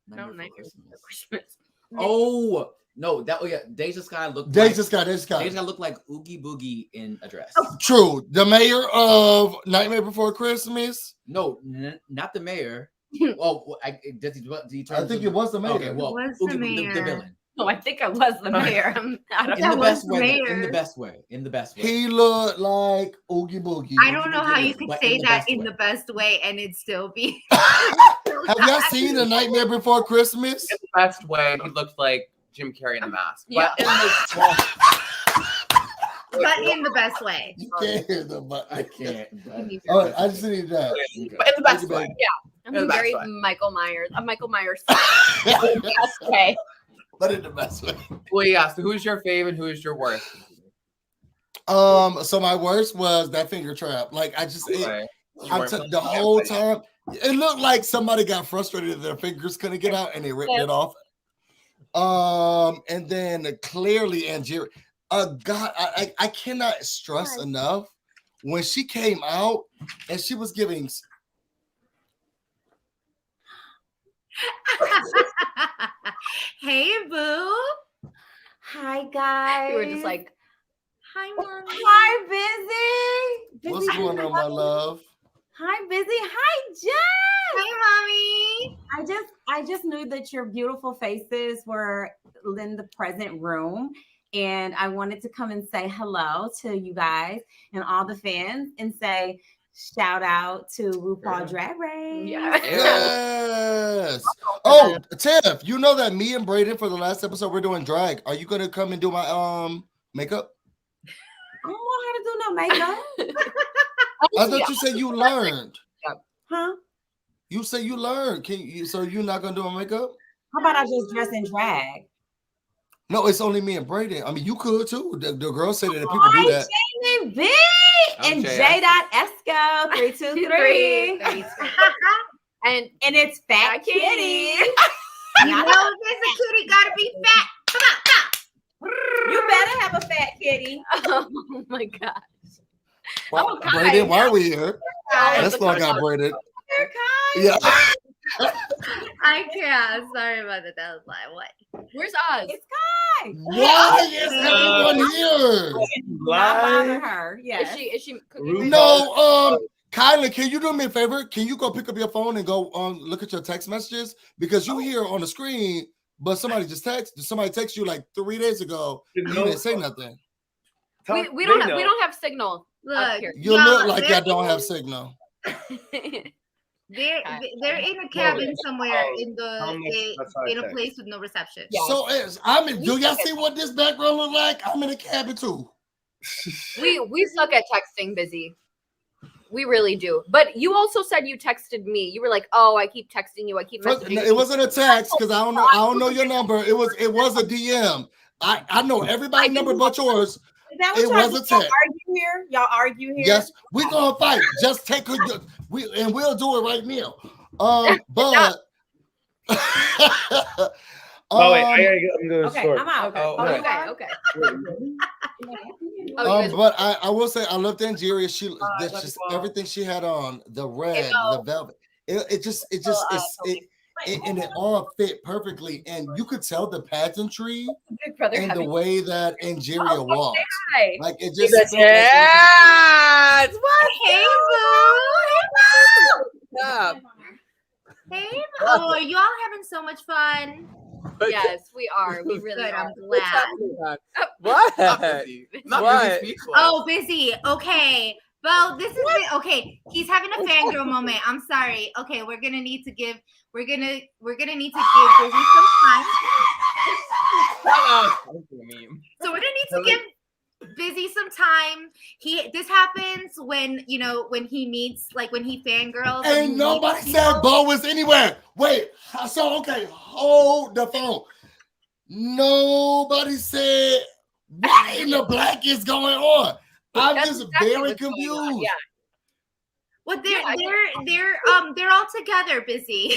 Speaker 3: Nightmare Before Christmas.
Speaker 5: Oh no, Deja Sky looked.
Speaker 2: Deja Sky
Speaker 5: looked like Oogie Boogie in a dress.
Speaker 2: Oh, true. The mayor of Nightmare Before Christmas.
Speaker 5: No, not the mayor. Oh, I think
Speaker 2: it was the mayor.
Speaker 5: Okay, well, Oogie Boogie, the villain.
Speaker 3: No, I think I was the mayor.
Speaker 5: In the best way.
Speaker 2: He looked like Oogie Boogie.
Speaker 1: I don't know how you could say that in the best way and it'd still be.
Speaker 2: Have y'all seen A Nightmare Before Christmas?
Speaker 4: In the best way, he looked like Jim Carrey in the mask.
Speaker 3: Yeah.
Speaker 1: But in the best way.
Speaker 2: You can't hear them, but I can't.
Speaker 5: Oh,
Speaker 2: I just need that.
Speaker 4: But in the best way.
Speaker 3: Yeah. I'm very Michael Myers. Michael Myers. Best way.
Speaker 2: But in the best way.
Speaker 4: Well, yeah. So who's your favorite? Who is your worst?
Speaker 2: So my worst was that finger trap. Like I just the whole time it looked like somebody got frustrated that their fingers couldn't get out and they ripped it off. And then clearly Angeria. God, I cannot stress enough when she came out and she was giving.
Speaker 1: Hey, boo.
Speaker 6: Hi, guys.
Speaker 3: We were just like,
Speaker 1: hi, mommy.
Speaker 6: Hi, Busy.
Speaker 2: What's going on, my love?
Speaker 6: Hi, Busy. Hi, Jess.
Speaker 1: Hi, mommy.
Speaker 6: I just knew that your beautiful faces were in the present room. And I wanted to come and say hello to you guys and all the fans and say shout out to RuPaul Drag Race.
Speaker 2: Yes. Oh, Tiff, you know that me and BREYDON for the last episode we're doing drag. Are you gonna come and do my makeup?
Speaker 6: I don't know how to do no makeup.
Speaker 2: I thought you said you learned.
Speaker 6: Huh?
Speaker 2: You said you learned. So you're not gonna do my makeup?
Speaker 6: How about I just dress in drag?
Speaker 2: No, it's only me and BREYDON. I mean, you could too. The girls say that people do that.
Speaker 6: Jamie B and J.Esco 323.
Speaker 3: and
Speaker 6: it's Fat Kitty.
Speaker 1: You know, there's a kitty gotta be fat. Come on.
Speaker 6: You better have a fat kitty.
Speaker 3: Oh my gosh.
Speaker 2: Well, BREYDON, why are we here? Let's log out, BREYDON. Yeah.
Speaker 1: I can't. Sorry about that. That was like what?
Speaker 3: Where's Oz?
Speaker 6: It's Kai.
Speaker 2: Why is everyone here?
Speaker 6: Not bother her.
Speaker 3: Yeah. Is she cooking?
Speaker 2: No, Kyla, can you do me a favor? Can you go pick up your phone and go look at your text messages? Because you here on the screen, but somebody texted you like 3 days ago. You didn't say nothing.
Speaker 3: We don't have signal.
Speaker 1: Look,
Speaker 2: you look like y'all don't have signal.
Speaker 1: They're in a cabin somewhere in a place with no reception.
Speaker 2: So do y'all see what this background look like? I'm in a cabin too.
Speaker 3: We suck at texting, Busy. We really do. But you also said you texted me. You were like, "Oh, I keep texting you. I keep messaging you."
Speaker 2: It wasn't a text because I don't know your number. It was a DM. I know everybody's number but yours. It was a text.
Speaker 6: Y'all argue here?
Speaker 2: Yes, we're gonna fight. Just take we'll do it right now. But
Speaker 7: oh wait, I gotta go. I'm going to store.
Speaker 6: I'm out.
Speaker 3: Okay.
Speaker 2: But I will say I loved Angeria. That's just everything she had on, the red, the velvet. And it all fit perfectly, and you could tell the pageantry and the way that Angeria walks. Like it just.
Speaker 4: Yes.
Speaker 1: What? Hey, boo. Hey, oh, are you all having so much fun?
Speaker 3: Yes, we are. We really
Speaker 1: Good,
Speaker 3: are.
Speaker 1: I'm glad.
Speaker 4: What? Not busy.
Speaker 1: Oh, Busy. Okay. Well, this is it. Okay. He's having a fangirl moment. I'm sorry. Okay, we're gonna need to give Busy some time. So we're gonna need to give Busy some time. This happens when when he meets, like when he fangirls.
Speaker 2: Ain't nobody said Bo was anywhere. Wait, so okay, hold the phone. Nobody said what in the black is going on. I'm just very confused.
Speaker 3: Yeah.
Speaker 1: Well, they're all together, Busy.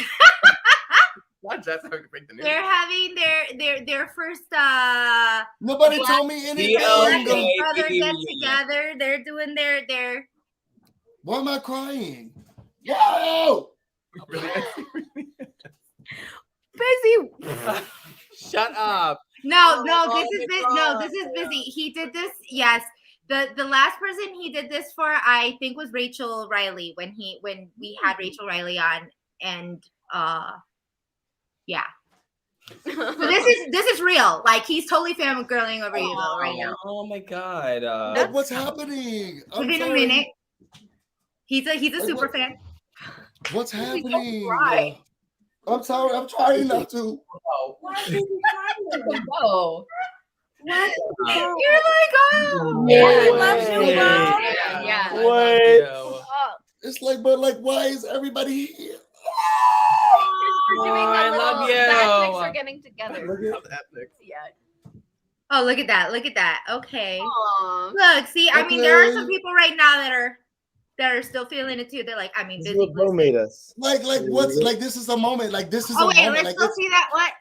Speaker 4: What? That's how we break the news.
Speaker 1: They're having their first
Speaker 2: Nobody told me anything.
Speaker 1: Brother get together. They're doing their.
Speaker 2: Why am I crying? Yo!
Speaker 3: Busy.
Speaker 4: Shut up.
Speaker 1: No, this is Busy. He did this. Yes. The last person he did this for, I think, was Rachel Riley when we had Rachel Riley on, and yeah. So this is real. Like, he's totally fangirling over you though right now.
Speaker 8: Oh my god.
Speaker 2: Like, what's happening?
Speaker 1: Give it a minute. He's a super fan.
Speaker 2: What's happening? I'm sorry. I'm trying not to.
Speaker 6: Why are you crying?
Speaker 3: Whoa.
Speaker 6: What?
Speaker 1: You're like, oh,
Speaker 6: Yeah, I
Speaker 2: No
Speaker 6: love you,
Speaker 2: way.
Speaker 6: bro.
Speaker 3: Yeah.
Speaker 8: What?
Speaker 2: It's like, but like, why is everybody here?
Speaker 3: We're doing
Speaker 8: I
Speaker 3: a
Speaker 8: love
Speaker 3: little
Speaker 8: you.
Speaker 3: Netflix are getting together. Yeah.
Speaker 1: oh, look at that. Okay.
Speaker 3: Aww.
Speaker 1: Look, see, I mean, there are some
Speaker 2: Okay.
Speaker 1: people right now that are still feeling it too. They're like, I mean,
Speaker 7: This is
Speaker 1: Busy
Speaker 7: what Bo made us.
Speaker 2: Like what's like? This is a moment. Like this is
Speaker 1: Oh
Speaker 2: a
Speaker 1: wait,
Speaker 2: moment.
Speaker 1: let's
Speaker 2: Like
Speaker 1: go see that. What?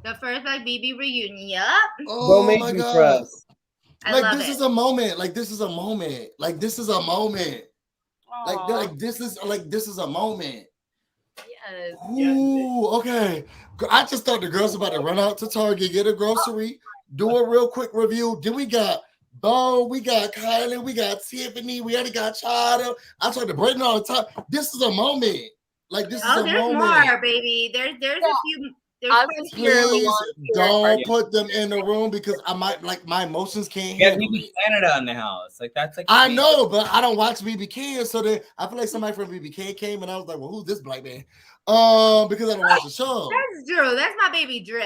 Speaker 1: The first like BB reunion. Yup.
Speaker 2: oh
Speaker 7: Bo made
Speaker 2: my
Speaker 7: you for
Speaker 2: god.
Speaker 7: us.
Speaker 1: I
Speaker 2: Like
Speaker 1: love
Speaker 2: this
Speaker 1: it.
Speaker 2: is a moment. Like this is a moment. Like this is a moment. Like this is a moment.
Speaker 3: Yes.
Speaker 2: Ooh, okay. I just thought the girls about to run out to Target, get a grocery, do a real quick review. Then we got Bo, we got Kylie, we got Tiffany, we already got Chada. I talked to Brayden all the time. This is a moment. Like this is a
Speaker 1: there's
Speaker 2: moment.
Speaker 1: more, baby. There's a few. There's
Speaker 3: I'll
Speaker 1: plenty.
Speaker 3: just hear the
Speaker 2: Please
Speaker 3: one
Speaker 2: don't put them in the room because I might like my emotions can't
Speaker 8: We have
Speaker 2: handle
Speaker 8: BB
Speaker 2: it.
Speaker 8: Canada in the house. Like that's like
Speaker 2: I know, but I don't watch BB King, so then I feel like somebody from BB King came and I was like, well, who's this black man? Because I don't watch the show.
Speaker 1: That's Drew. That's my baby Drew.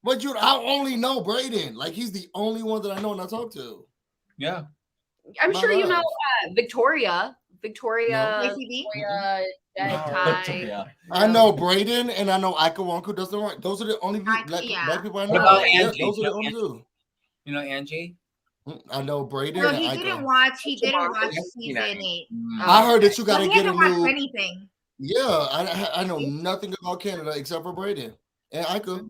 Speaker 2: But I only know Brayden. Like he's the only one that I know and I talk to.
Speaker 8: Yeah.
Speaker 3: I'm
Speaker 2: My
Speaker 3: sure you
Speaker 2: love.
Speaker 3: know Victoria. Victoria.
Speaker 1: JCB?
Speaker 3: Victoria. Kai.
Speaker 2: I know Brayden and I know Ika Wonku doesn't right. Those are the only black people I know.
Speaker 8: What about
Speaker 2: Yeah,
Speaker 8: Angie?
Speaker 2: those are the only two.
Speaker 8: You know Angie?
Speaker 2: I know Brayden
Speaker 1: No,
Speaker 2: and
Speaker 1: he
Speaker 2: Ika.
Speaker 1: didn't watch. He didn't watch season 8.
Speaker 2: I heard that you got to
Speaker 1: He
Speaker 2: get a
Speaker 1: hasn't watched
Speaker 2: new.
Speaker 1: anything.
Speaker 2: Yeah, I know nothing about Canada except for Brayden and Ika.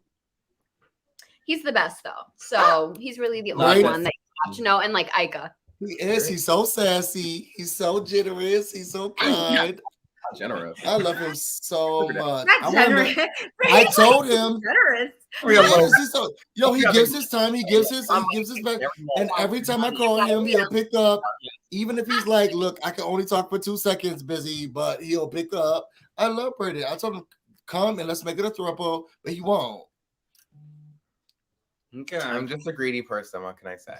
Speaker 3: He's the best though. So he's really the only
Speaker 2: Right.
Speaker 3: one that you have to know. And like Ika.
Speaker 2: He is. He's so sassy. He's so generous. He's so kind.
Speaker 4: Generous.
Speaker 2: I love him so much.
Speaker 1: Not generous.
Speaker 2: I told him.
Speaker 1: Generous.
Speaker 2: He gives his time. He gives his back. And every time I call him, he'll pick up. Even if he's like, "Look, I can only talk for 2 seconds, Busy," but he'll pick up. I love Brady. I told him, "Come and let's make it a throuple," but he won't.
Speaker 8: Okay.
Speaker 4: I'm just a greedy person. What can I say?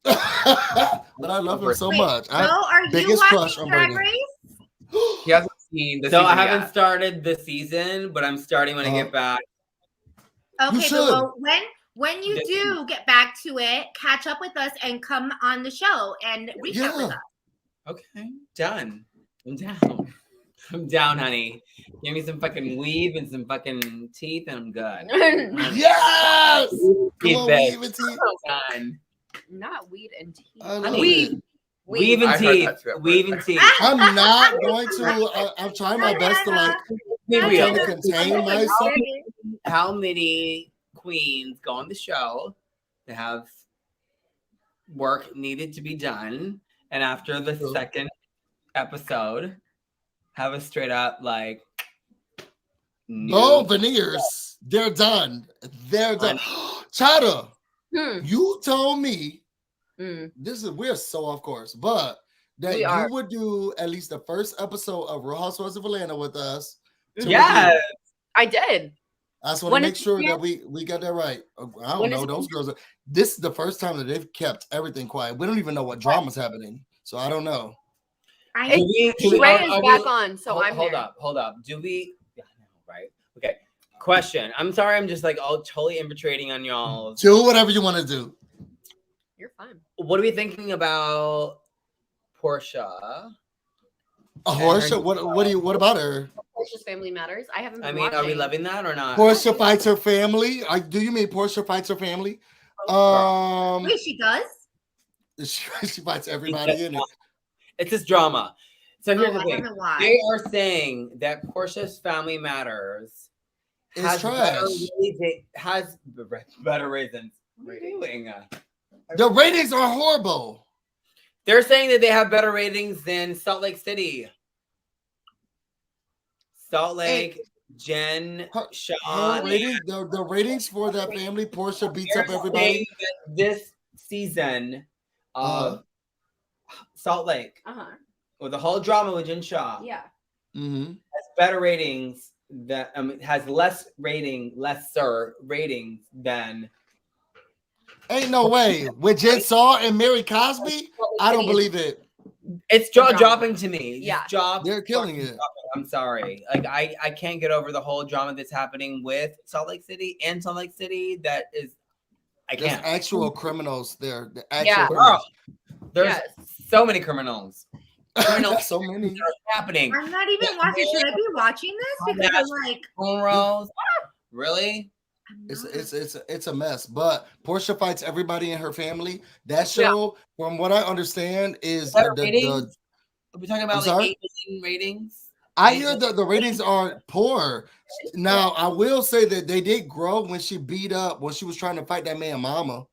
Speaker 2: But I love him so much.
Speaker 1: So are you
Speaker 2: biggest crush
Speaker 1: watching
Speaker 2: on
Speaker 1: Drag
Speaker 2: Brady.
Speaker 1: Race?
Speaker 4: He hasn't seen the
Speaker 8: So
Speaker 4: season
Speaker 8: I haven't
Speaker 4: yet.
Speaker 8: started the season, but I'm starting when I get back.
Speaker 1: Okay,
Speaker 2: should.
Speaker 1: but when you do get back to it, catch up with us and come on the show and recap with us.
Speaker 8: Okay, done. I'm down. I'm down, honey. Give me some fucking weave and some fucking teeth, and I'm good.
Speaker 2: Yes. Come
Speaker 8: Teeth,
Speaker 2: on,
Speaker 8: babe.
Speaker 2: weave and teeth.
Speaker 8: Done.
Speaker 3: Not weed and tea.
Speaker 2: I love
Speaker 8: Weave.
Speaker 2: it.
Speaker 8: Weave and
Speaker 4: I heard
Speaker 8: teeth.
Speaker 4: that too at
Speaker 8: Weave
Speaker 4: first.
Speaker 8: and teeth.
Speaker 2: I'm not going to. I'm trying my best to like.
Speaker 8: Be
Speaker 2: I'm
Speaker 8: real.
Speaker 2: trying to contain myself.
Speaker 8: How many queens go on the show that have work needed to be done, and after the second episode, have a straight up like
Speaker 2: No veneers. They're done. They're done. Chada, you told me we're so off course, but that you would do at least the first episode of Real Housewives of Atlanta with us.
Speaker 3: Yes, I did.
Speaker 2: I just want to make sure that we got that right. I don't know. Those girls. This is the first time that they've kept everything quiet. We don't even know what drama's happening, so I don't know.
Speaker 3: Ray is back on, so I'm
Speaker 8: hold up. Do we? Yeah, right. Okay. Question. I'm sorry. I'm just like all totally infiltrating on y'all.
Speaker 2: Do whatever you want to do.
Speaker 3: You're fine.
Speaker 8: what are we thinking about Portia?
Speaker 2: Portia, what about her?
Speaker 3: Portia's Family Matters. I haven't.
Speaker 8: I mean, are we loving that or not?
Speaker 2: Portia fights her family. Do you mean Portia fights her family?
Speaker 1: Wait, she does?
Speaker 2: She fights everybody in it.
Speaker 8: It's this drama. So here's the thing. They are saying that Portia's Family Matters has better ratings. What are you doing?
Speaker 2: The ratings are horrible.
Speaker 8: They're saying that they have better ratings than Salt Lake City. Salt Lake, Jen, Sean.
Speaker 2: The ratings for that family, Portia beats up everybody.
Speaker 8: This season of Salt Lake, with the whole drama with Jen Shaw, has better ratings that has lesser ratings than.
Speaker 2: Ain't no way with Jen Shaw and Mary Cosby. I don't believe it.
Speaker 8: It's dropping to me.
Speaker 3: Yeah,
Speaker 2: they're killing it.
Speaker 8: I'm sorry. Like I can't get over the whole drama that's happening with Salt Lake City and Salt Lake City. That is, I can't.
Speaker 2: There's actual criminals there. The actual criminals.
Speaker 8: There's so many criminals.
Speaker 2: So many
Speaker 8: happening.
Speaker 1: I'm not even watching. Should I be watching this? Because I'm like,
Speaker 8: cornrows. Really?
Speaker 2: It's a mess. But Portia fights everybody in her family. That show, from what I understand, is
Speaker 8: Are we talking about like 8 million ratings?
Speaker 2: I hear that the ratings are poor. Now, I will say that they did grow when she was trying to fight that man mama.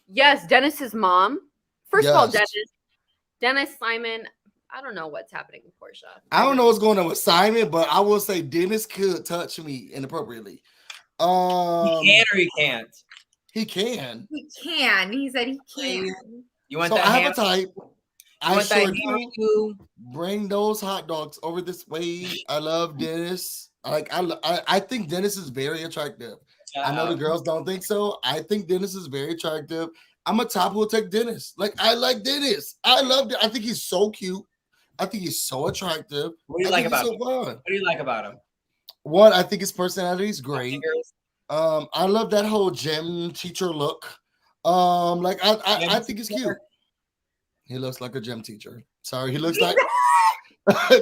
Speaker 3: Yes, Dennis's mom. First of all, Dennis, Simon, I don't know what's happening with Portia.
Speaker 2: I don't know what's going on with Simon, but I will say Dennis could touch me inappropriately.
Speaker 8: He can or he can't?
Speaker 2: He can.
Speaker 1: He can. He said he can.
Speaker 8: You want
Speaker 2: so
Speaker 8: that?
Speaker 2: I have a type. I sure
Speaker 8: do.
Speaker 2: Bring those hot dogs over this way. I love Dennis. I think Dennis is very attractive. I know the girls don't think so. I think Dennis is very attractive. I'm a top who will take Dennis. Like, I like Dennis. I love it. I think he's so cute. I think he's so attractive.
Speaker 8: What do you like about him? What do you like about him?
Speaker 2: One, I think his personality is great. I love that whole gym teacher look. I think he's cute. He looks like a gym teacher. Sorry, he looks like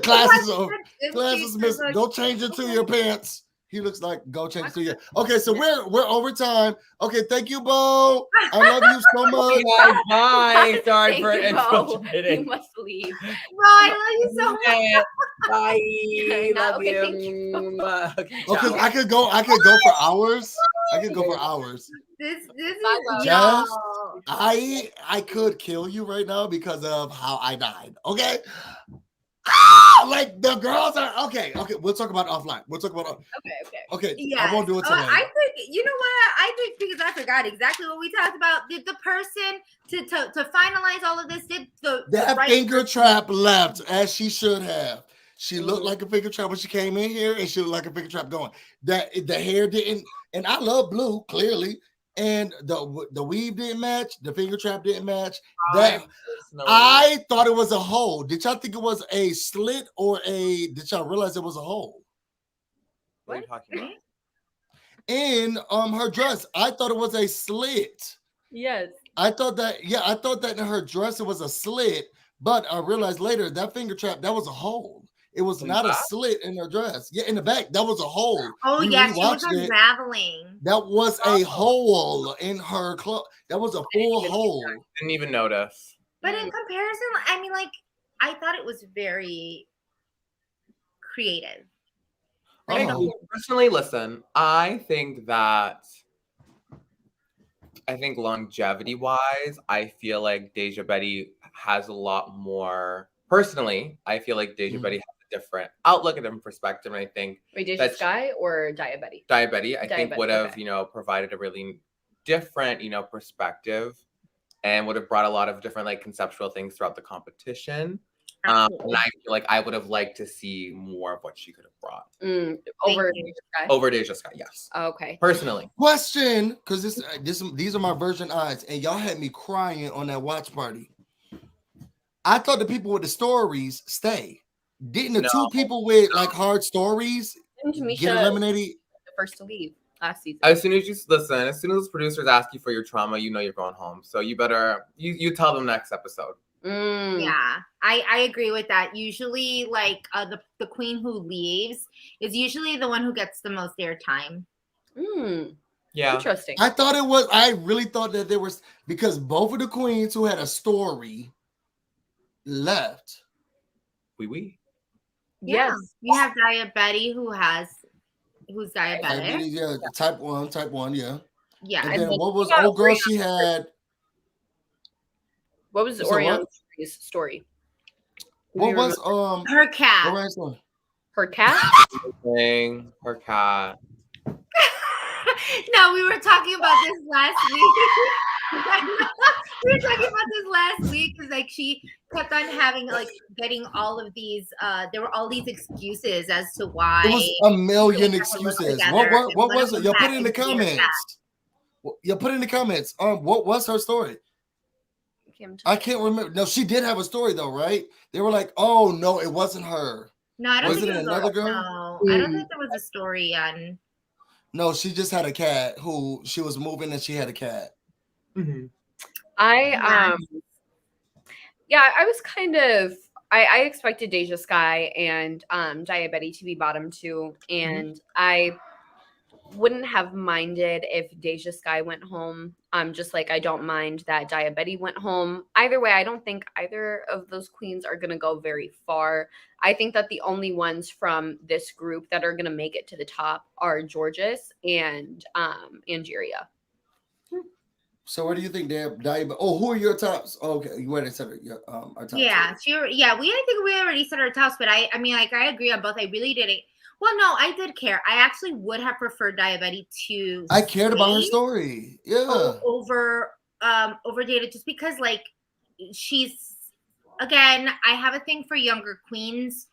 Speaker 2: classes over. Classes missed. Go change it to your pants. He looks like go change it to your. Okay, so we're over time. Okay, thank you, Bo. I love you so much.
Speaker 8: Bye. Sorry for interrupting.
Speaker 3: You must leave.
Speaker 1: Bro, I love you so much.
Speaker 8: Bye. Love you.
Speaker 2: Okay, I could go for hours.
Speaker 1: This is
Speaker 2: Jess, I could kill you right now because of how I died. Okay. Like the girls are okay. We'll talk about it offline. Okay.
Speaker 1: Yeah.
Speaker 2: I won't do it today.
Speaker 1: I think you know what? I think because I forgot exactly what we talked about. Did the person to finalize all of this? Did
Speaker 2: that finger trap left as she should have? She looked like a finger trap when she came in here, and she looked like a finger trap going. That the hair didn't, and I love blue clearly, and the weave didn't match. The finger trap didn't match. I thought it was a hole. Did y'all think it was a slit or did y'all realize it was a hole?
Speaker 4: What are you talking about?
Speaker 2: In her dress, I thought it was a slit.
Speaker 3: Yes.
Speaker 2: I thought that in her dress it was a slit, but I realized later that finger trap, that was a hole. It was not a slit in her dress. Yeah, in the back, that was a hole.
Speaker 1: Oh, yeah, she was unraveling.
Speaker 2: That was a hole in her clothes. That was a full hole.
Speaker 4: Didn't even notice.
Speaker 1: But in comparison, I mean, like, I thought it was very creative.
Speaker 4: Personally, listen, I think longevity-wise, I feel like Deja Betty has a lot more. Personally, I feel like Deja Betty has a different outlook, a different perspective, and I think
Speaker 3: Deja Sky or Diabetti?
Speaker 4: Diabetti, I think would have, provided a really different, perspective, and would have brought a lot of different like conceptual things throughout the competition. And I feel like I would have liked to see more of what she could have brought
Speaker 3: over Deja Sky.
Speaker 4: Over Deja Sky, yes.
Speaker 3: Okay.
Speaker 4: Personally.
Speaker 2: Question, because these are my virgin eyes, and y'all had me crying on that watch party. I thought the people with the stories stay. Didn't the two people with like hard stories get eliminated?
Speaker 3: The first to leave. last season.
Speaker 4: As soon as those producers ask you for your trauma, you know you're going home. So you better you tell them next episode.
Speaker 1: Yeah, I agree with that. Usually, like the queen who leaves is usually the one who gets the most airtime.
Speaker 4: Yeah,
Speaker 3: interesting.
Speaker 2: I really thought that there was, because both of the queens who had a story left.
Speaker 4: Oui.
Speaker 1: Yes, you have Diabetes who's diabetic.
Speaker 2: Diabetes, yeah, type 1, yeah.
Speaker 1: Yeah.
Speaker 2: And then what was old girl? She had.
Speaker 3: What was Orion's story?
Speaker 2: What was
Speaker 1: her cat?
Speaker 3: Her cat?
Speaker 4: Her cat.
Speaker 1: No, we were talking about this last week. We were talking about this last week because like she kept on having like getting all of these there were all these excuses as to why.
Speaker 2: It was a million excuses. What was it? Y'all put it in the comments. You put it in the comments. What was her story? I can't remember. No, she did have a story though, right? They were like, "Oh no, it wasn't her."
Speaker 1: No, I don't think
Speaker 2: it was another girl.
Speaker 1: No, I don't think there was a story on.
Speaker 2: No, she just had a cat who she was moving and she had a cat.
Speaker 3: Mm-hmm. I was kind of I expected Deja Sky and Diabetes to be bottom 2, and I wouldn't have minded if Deja Sky went home. Just like I don't mind that Diabetes went home. Either way, I don't think either of those queens are going to go very far. I think that the only ones from this group that are going to make it to the top are Georges and Angeria.
Speaker 2: So what do you think, Diabetes? Oh, who are your tops? Oh, okay, you already said our tops.
Speaker 1: Yeah, I think we already said our tops, but I mean, like I agree on both. I really didn't. Well, no, I did care. I actually would have preferred Diabetes to.
Speaker 2: I cared about her story. Yeah.
Speaker 1: Over Data, just because like she's, again, I have a thing for younger queens.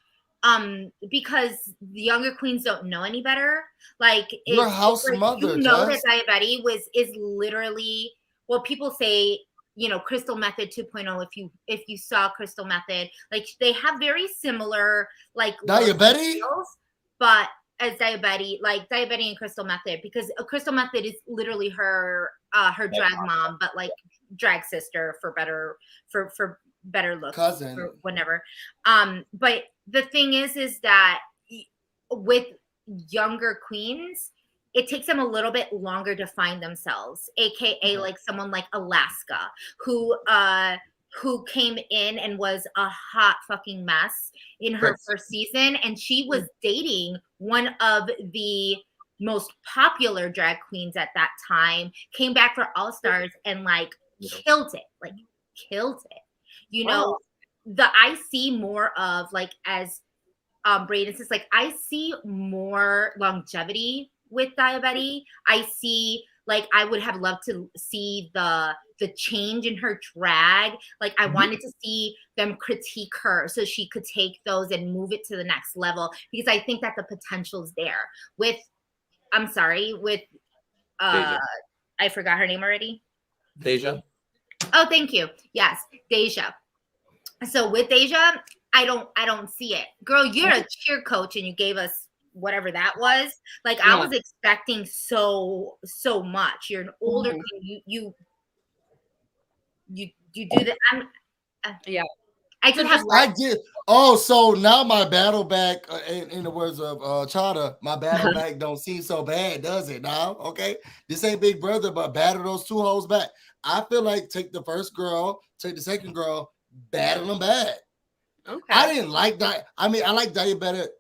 Speaker 1: Because the younger queens don't know any better. Like
Speaker 2: your house mother,
Speaker 1: you know that Diabetes is literally what people say. You know, Crystal Method 2.0. If you saw Crystal Method, like they have very similar like
Speaker 2: Diabetes.
Speaker 1: But as Diabetes and Crystal Method, because Crystal Method is literally her drag mom, but like drag sister for better looks,
Speaker 2: cousin,
Speaker 1: or whatever. But the thing is that with younger queens, it takes them a little bit longer to find themselves, aka like someone like Alaska, who came in and was a hot fucking mess in her first season. And she was dating one of the most popular drag queens at that time, came back for All Stars and like killed it. You know, I see more of like, as BREYDON says, like I see more longevity with Diabetes. I see, like, I would have loved to see the change in her drag. Like I wanted to see them critique her so she could take those and move it to the next level, because I think that the potential's there. With
Speaker 4: Deja.
Speaker 1: I forgot her name already.
Speaker 4: Deja.
Speaker 1: Oh, thank you. Yes, Deja. So with Deja, I don't see it. Girl, you're a cheer coach and you gave us whatever that was. Like I was expecting so much. You're an older queen. You do that. I
Speaker 2: did. Oh, so now my battle back, in the words of Chada, my battle back don't seem so bad, does it? Now, okay, this ain't Big Brother, but battle those two hoes back. I feel like take the first girl, take the second girl, battle them back.
Speaker 3: Okay.
Speaker 2: I didn't like that. I mean, I like Diabetes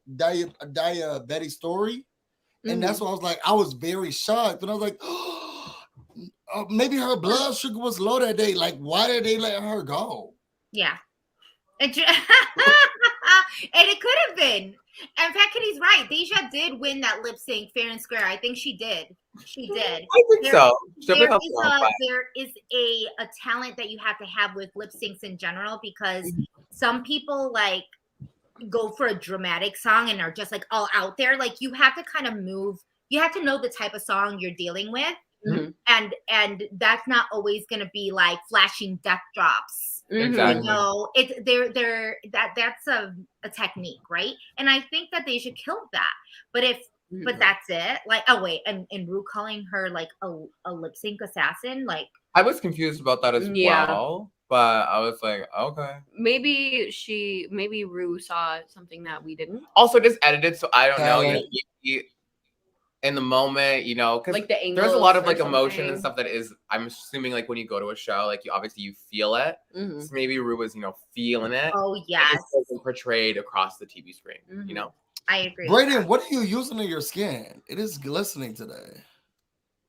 Speaker 2: story, and that's why I was like, I was very shocked, and I was like, maybe her blood sugar was low that day. Like, why did they let her go?
Speaker 1: Yeah. And it could have been. And Pecky's right. Deja did win that lip sync fair and square. I think she did. She did.
Speaker 4: I think so.
Speaker 1: There is a talent that you have to have with lip syncs in general, because some people like go for a dramatic song and are just like all out there. Like you have to kind of move. You have to know the type of song you're dealing with. And that's not always going to be like flashing death drops.
Speaker 4: Exactly.
Speaker 1: You know, that's a technique, right? And I think that they should kill that. But if but that's it. Like, oh wait, and Ru calling her like a lip sync assassin. Like,
Speaker 4: I was confused about that as well, but I was like, okay.
Speaker 3: Maybe Ru saw something that we didn't.
Speaker 4: Also, just edited, so I don't know. In the moment, because
Speaker 3: like
Speaker 4: there's a lot of like emotion and stuff that is. I'm assuming like when you go to a show, like you feel it. So maybe Ru was feeling it.
Speaker 1: Oh yes,
Speaker 4: it's portrayed across the TV screen.
Speaker 1: I agree.
Speaker 2: BREYDON, what are you using in your skin? It is glistening today.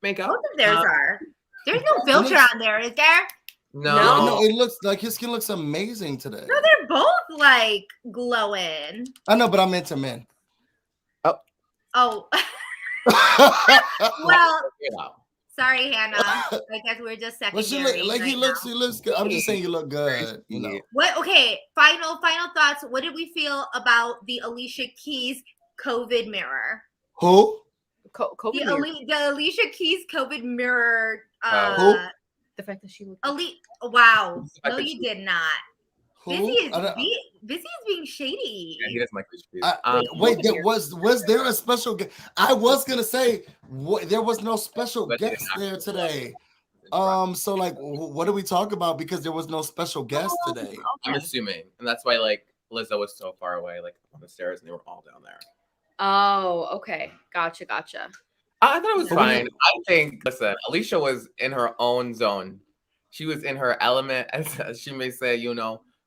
Speaker 4: Makeup.
Speaker 1: Both of theirs are. There's no filter on there, is there?
Speaker 4: No,
Speaker 2: it looks like his skin looks amazing today.
Speaker 1: No, they're both like glowing.
Speaker 2: I know, but I'm into men.
Speaker 1: Oh. Well, sorry, Hannah. I guess we're just second.
Speaker 2: But he looks good. I'm just saying you look good.
Speaker 1: What? Okay. Final thoughts. What did we feel about the Alicia Keys COVID mirror?
Speaker 2: Who?
Speaker 1: The Alicia Keys COVID mirror.
Speaker 2: Who?
Speaker 3: The fact that she looked.
Speaker 1: Wow. No, you did not.
Speaker 2: Who?
Speaker 1: Busy is being shady.
Speaker 4: Yeah, he doesn't like Alicia Keys.
Speaker 2: Wait, was there a special guest? I was gonna say there was no special guest there today. So like, what do we talk about? Because there was no special guest today.
Speaker 4: I'm assuming, and that's why like Lizzo was so far away, like on the stairs, and they were all down there.
Speaker 3: Oh, okay, gotcha.
Speaker 4: I thought it was fine. I think, listen, Alicia was in her own zone. She was in her element, as she may say,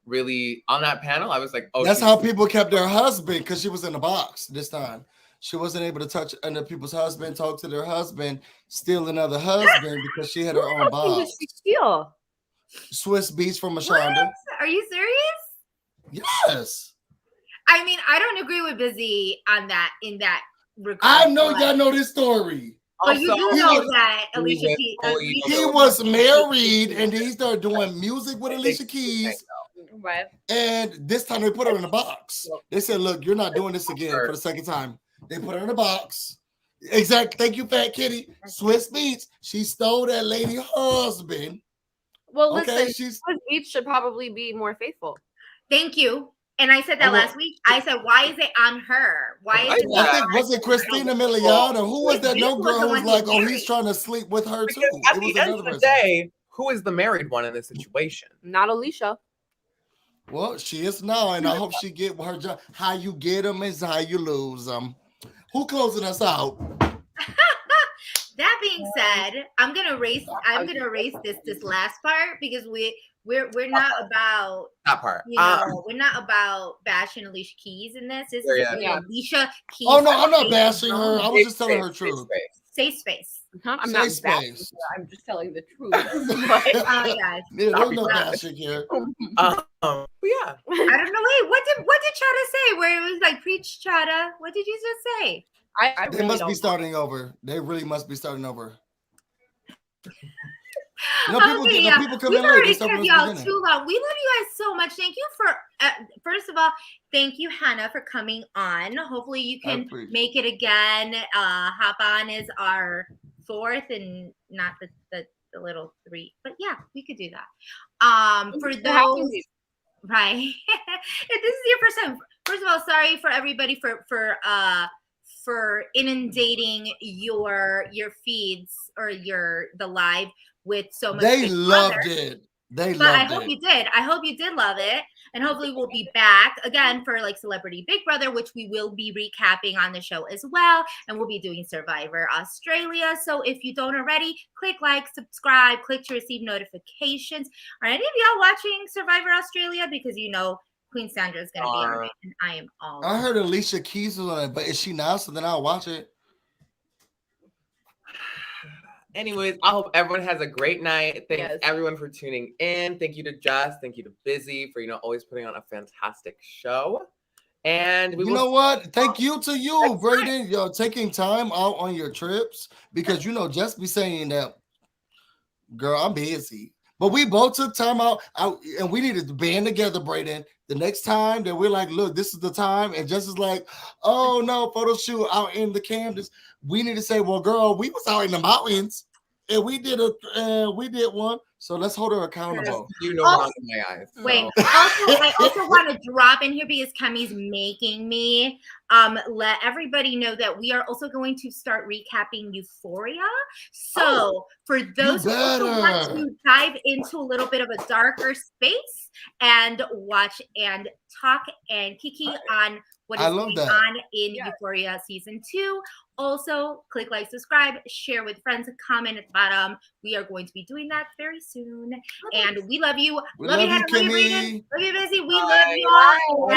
Speaker 4: really on that panel. I was like, oh,
Speaker 2: that's how people kept their husband, because she was in the box this time. She wasn't able to touch other people's husband, talk to their husband, steal another husband because she had her own box.
Speaker 3: Steal?
Speaker 2: Swiss Beats from Mashonda.
Speaker 1: Are you serious?
Speaker 2: Yes.
Speaker 1: I mean, I don't agree with Busy on that in that regard.
Speaker 2: I know y'all know this story.
Speaker 1: But you do know that Alicia Keys.
Speaker 2: He was married and he started doing music with Alicia Keys.
Speaker 3: Right.
Speaker 2: And this time they put her in a box. They said, look, you're not doing this again for the second time. They put her in a box. Exactly. Thank you, Fat Kitty. Swiss Beats. She stole that lady husband.
Speaker 3: Well, listen, Swiss Beats should probably be more faithful.
Speaker 1: Thank you. And I said that last week. I said, why is it on her? Why is it?
Speaker 2: I think, was it Christina Milian or who was that? No girl who was like, oh, he's trying to sleep with her too.
Speaker 4: At the end of the day, who is the married one in this situation?
Speaker 3: Not Alicia.
Speaker 2: Well, she is now, and I hope she get her job. How you get them is how you lose them. Who closing us out?
Speaker 1: That being said, I'm gonna erase this last part because we're not about
Speaker 4: that part.
Speaker 1: We're not about bashing Alicia Keys in this. This is Alicia Keys.
Speaker 2: Oh no, I'm not bashing her. I was just telling her truth.
Speaker 1: Safe space.
Speaker 3: I'm not bashing her. I'm just telling the truth. Guys.
Speaker 2: There's no bashing here.
Speaker 4: Yeah.
Speaker 1: I don't know. Wait, what did Chada say? Where it was like, preach, Chada. What did you just say?
Speaker 2: They must be starting over. They really must be starting over. People come in late. They start from the beginning.
Speaker 1: Too long. We love you guys so much. Thank you for first of all, thank you, Hannah, for coming on. Hopefully you can make it again. Hop on is our fourth and not the little three. But yeah, we could do that. For those right. If this is your first time, first of all, sorry for everybody for inundating your feeds or the live with so much.
Speaker 2: They loved it.
Speaker 1: I hope you did. I hope you did love it. And hopefully we'll be back again for like Celebrity Big Brother, which we will be recapping on the show as well. And we'll be doing Survivor Australia. So if you don't already, click like, subscribe, click to receive notifications. Are any of y'all watching Survivor Australia? Because Queen Sandra is going to be on it, and I am all.
Speaker 2: I heard Alicia Keys was on it, but is she now? So then I'll watch it.
Speaker 4: Anyways, I hope everyone has a great night. Thanks everyone for tuning in. Thank you to Jess. Thank you to Busy for always putting on a fantastic show. And
Speaker 2: you know what? Thank you to you, BREYDON. You're taking time out on your trips because Jess be saying that, girl, I'm busy. But we both took time out and we needed to band together, BREYDON. The next time that we're like, look, this is the time, and Jess is like, oh no, photo shoot out in the Camdens. We need to say, well, girl, we was out in the mountains and we did one. So let's hold her accountable.
Speaker 1: Also, in my eyes. So. Wait, I also want to drop in here because Kemi's making me let everybody know that we are also going to start recapping Euphoria. So for those who also want to dive into a little bit of a darker space and watch and talk and kiki on what is going on in Euphoria season 2. Also, click like, subscribe, share with friends, comment at the bottom. We are going to be doing that very soon. And we love you. Love you, Hannah. Love you, BREYDON. Love you, Busy. We love you all.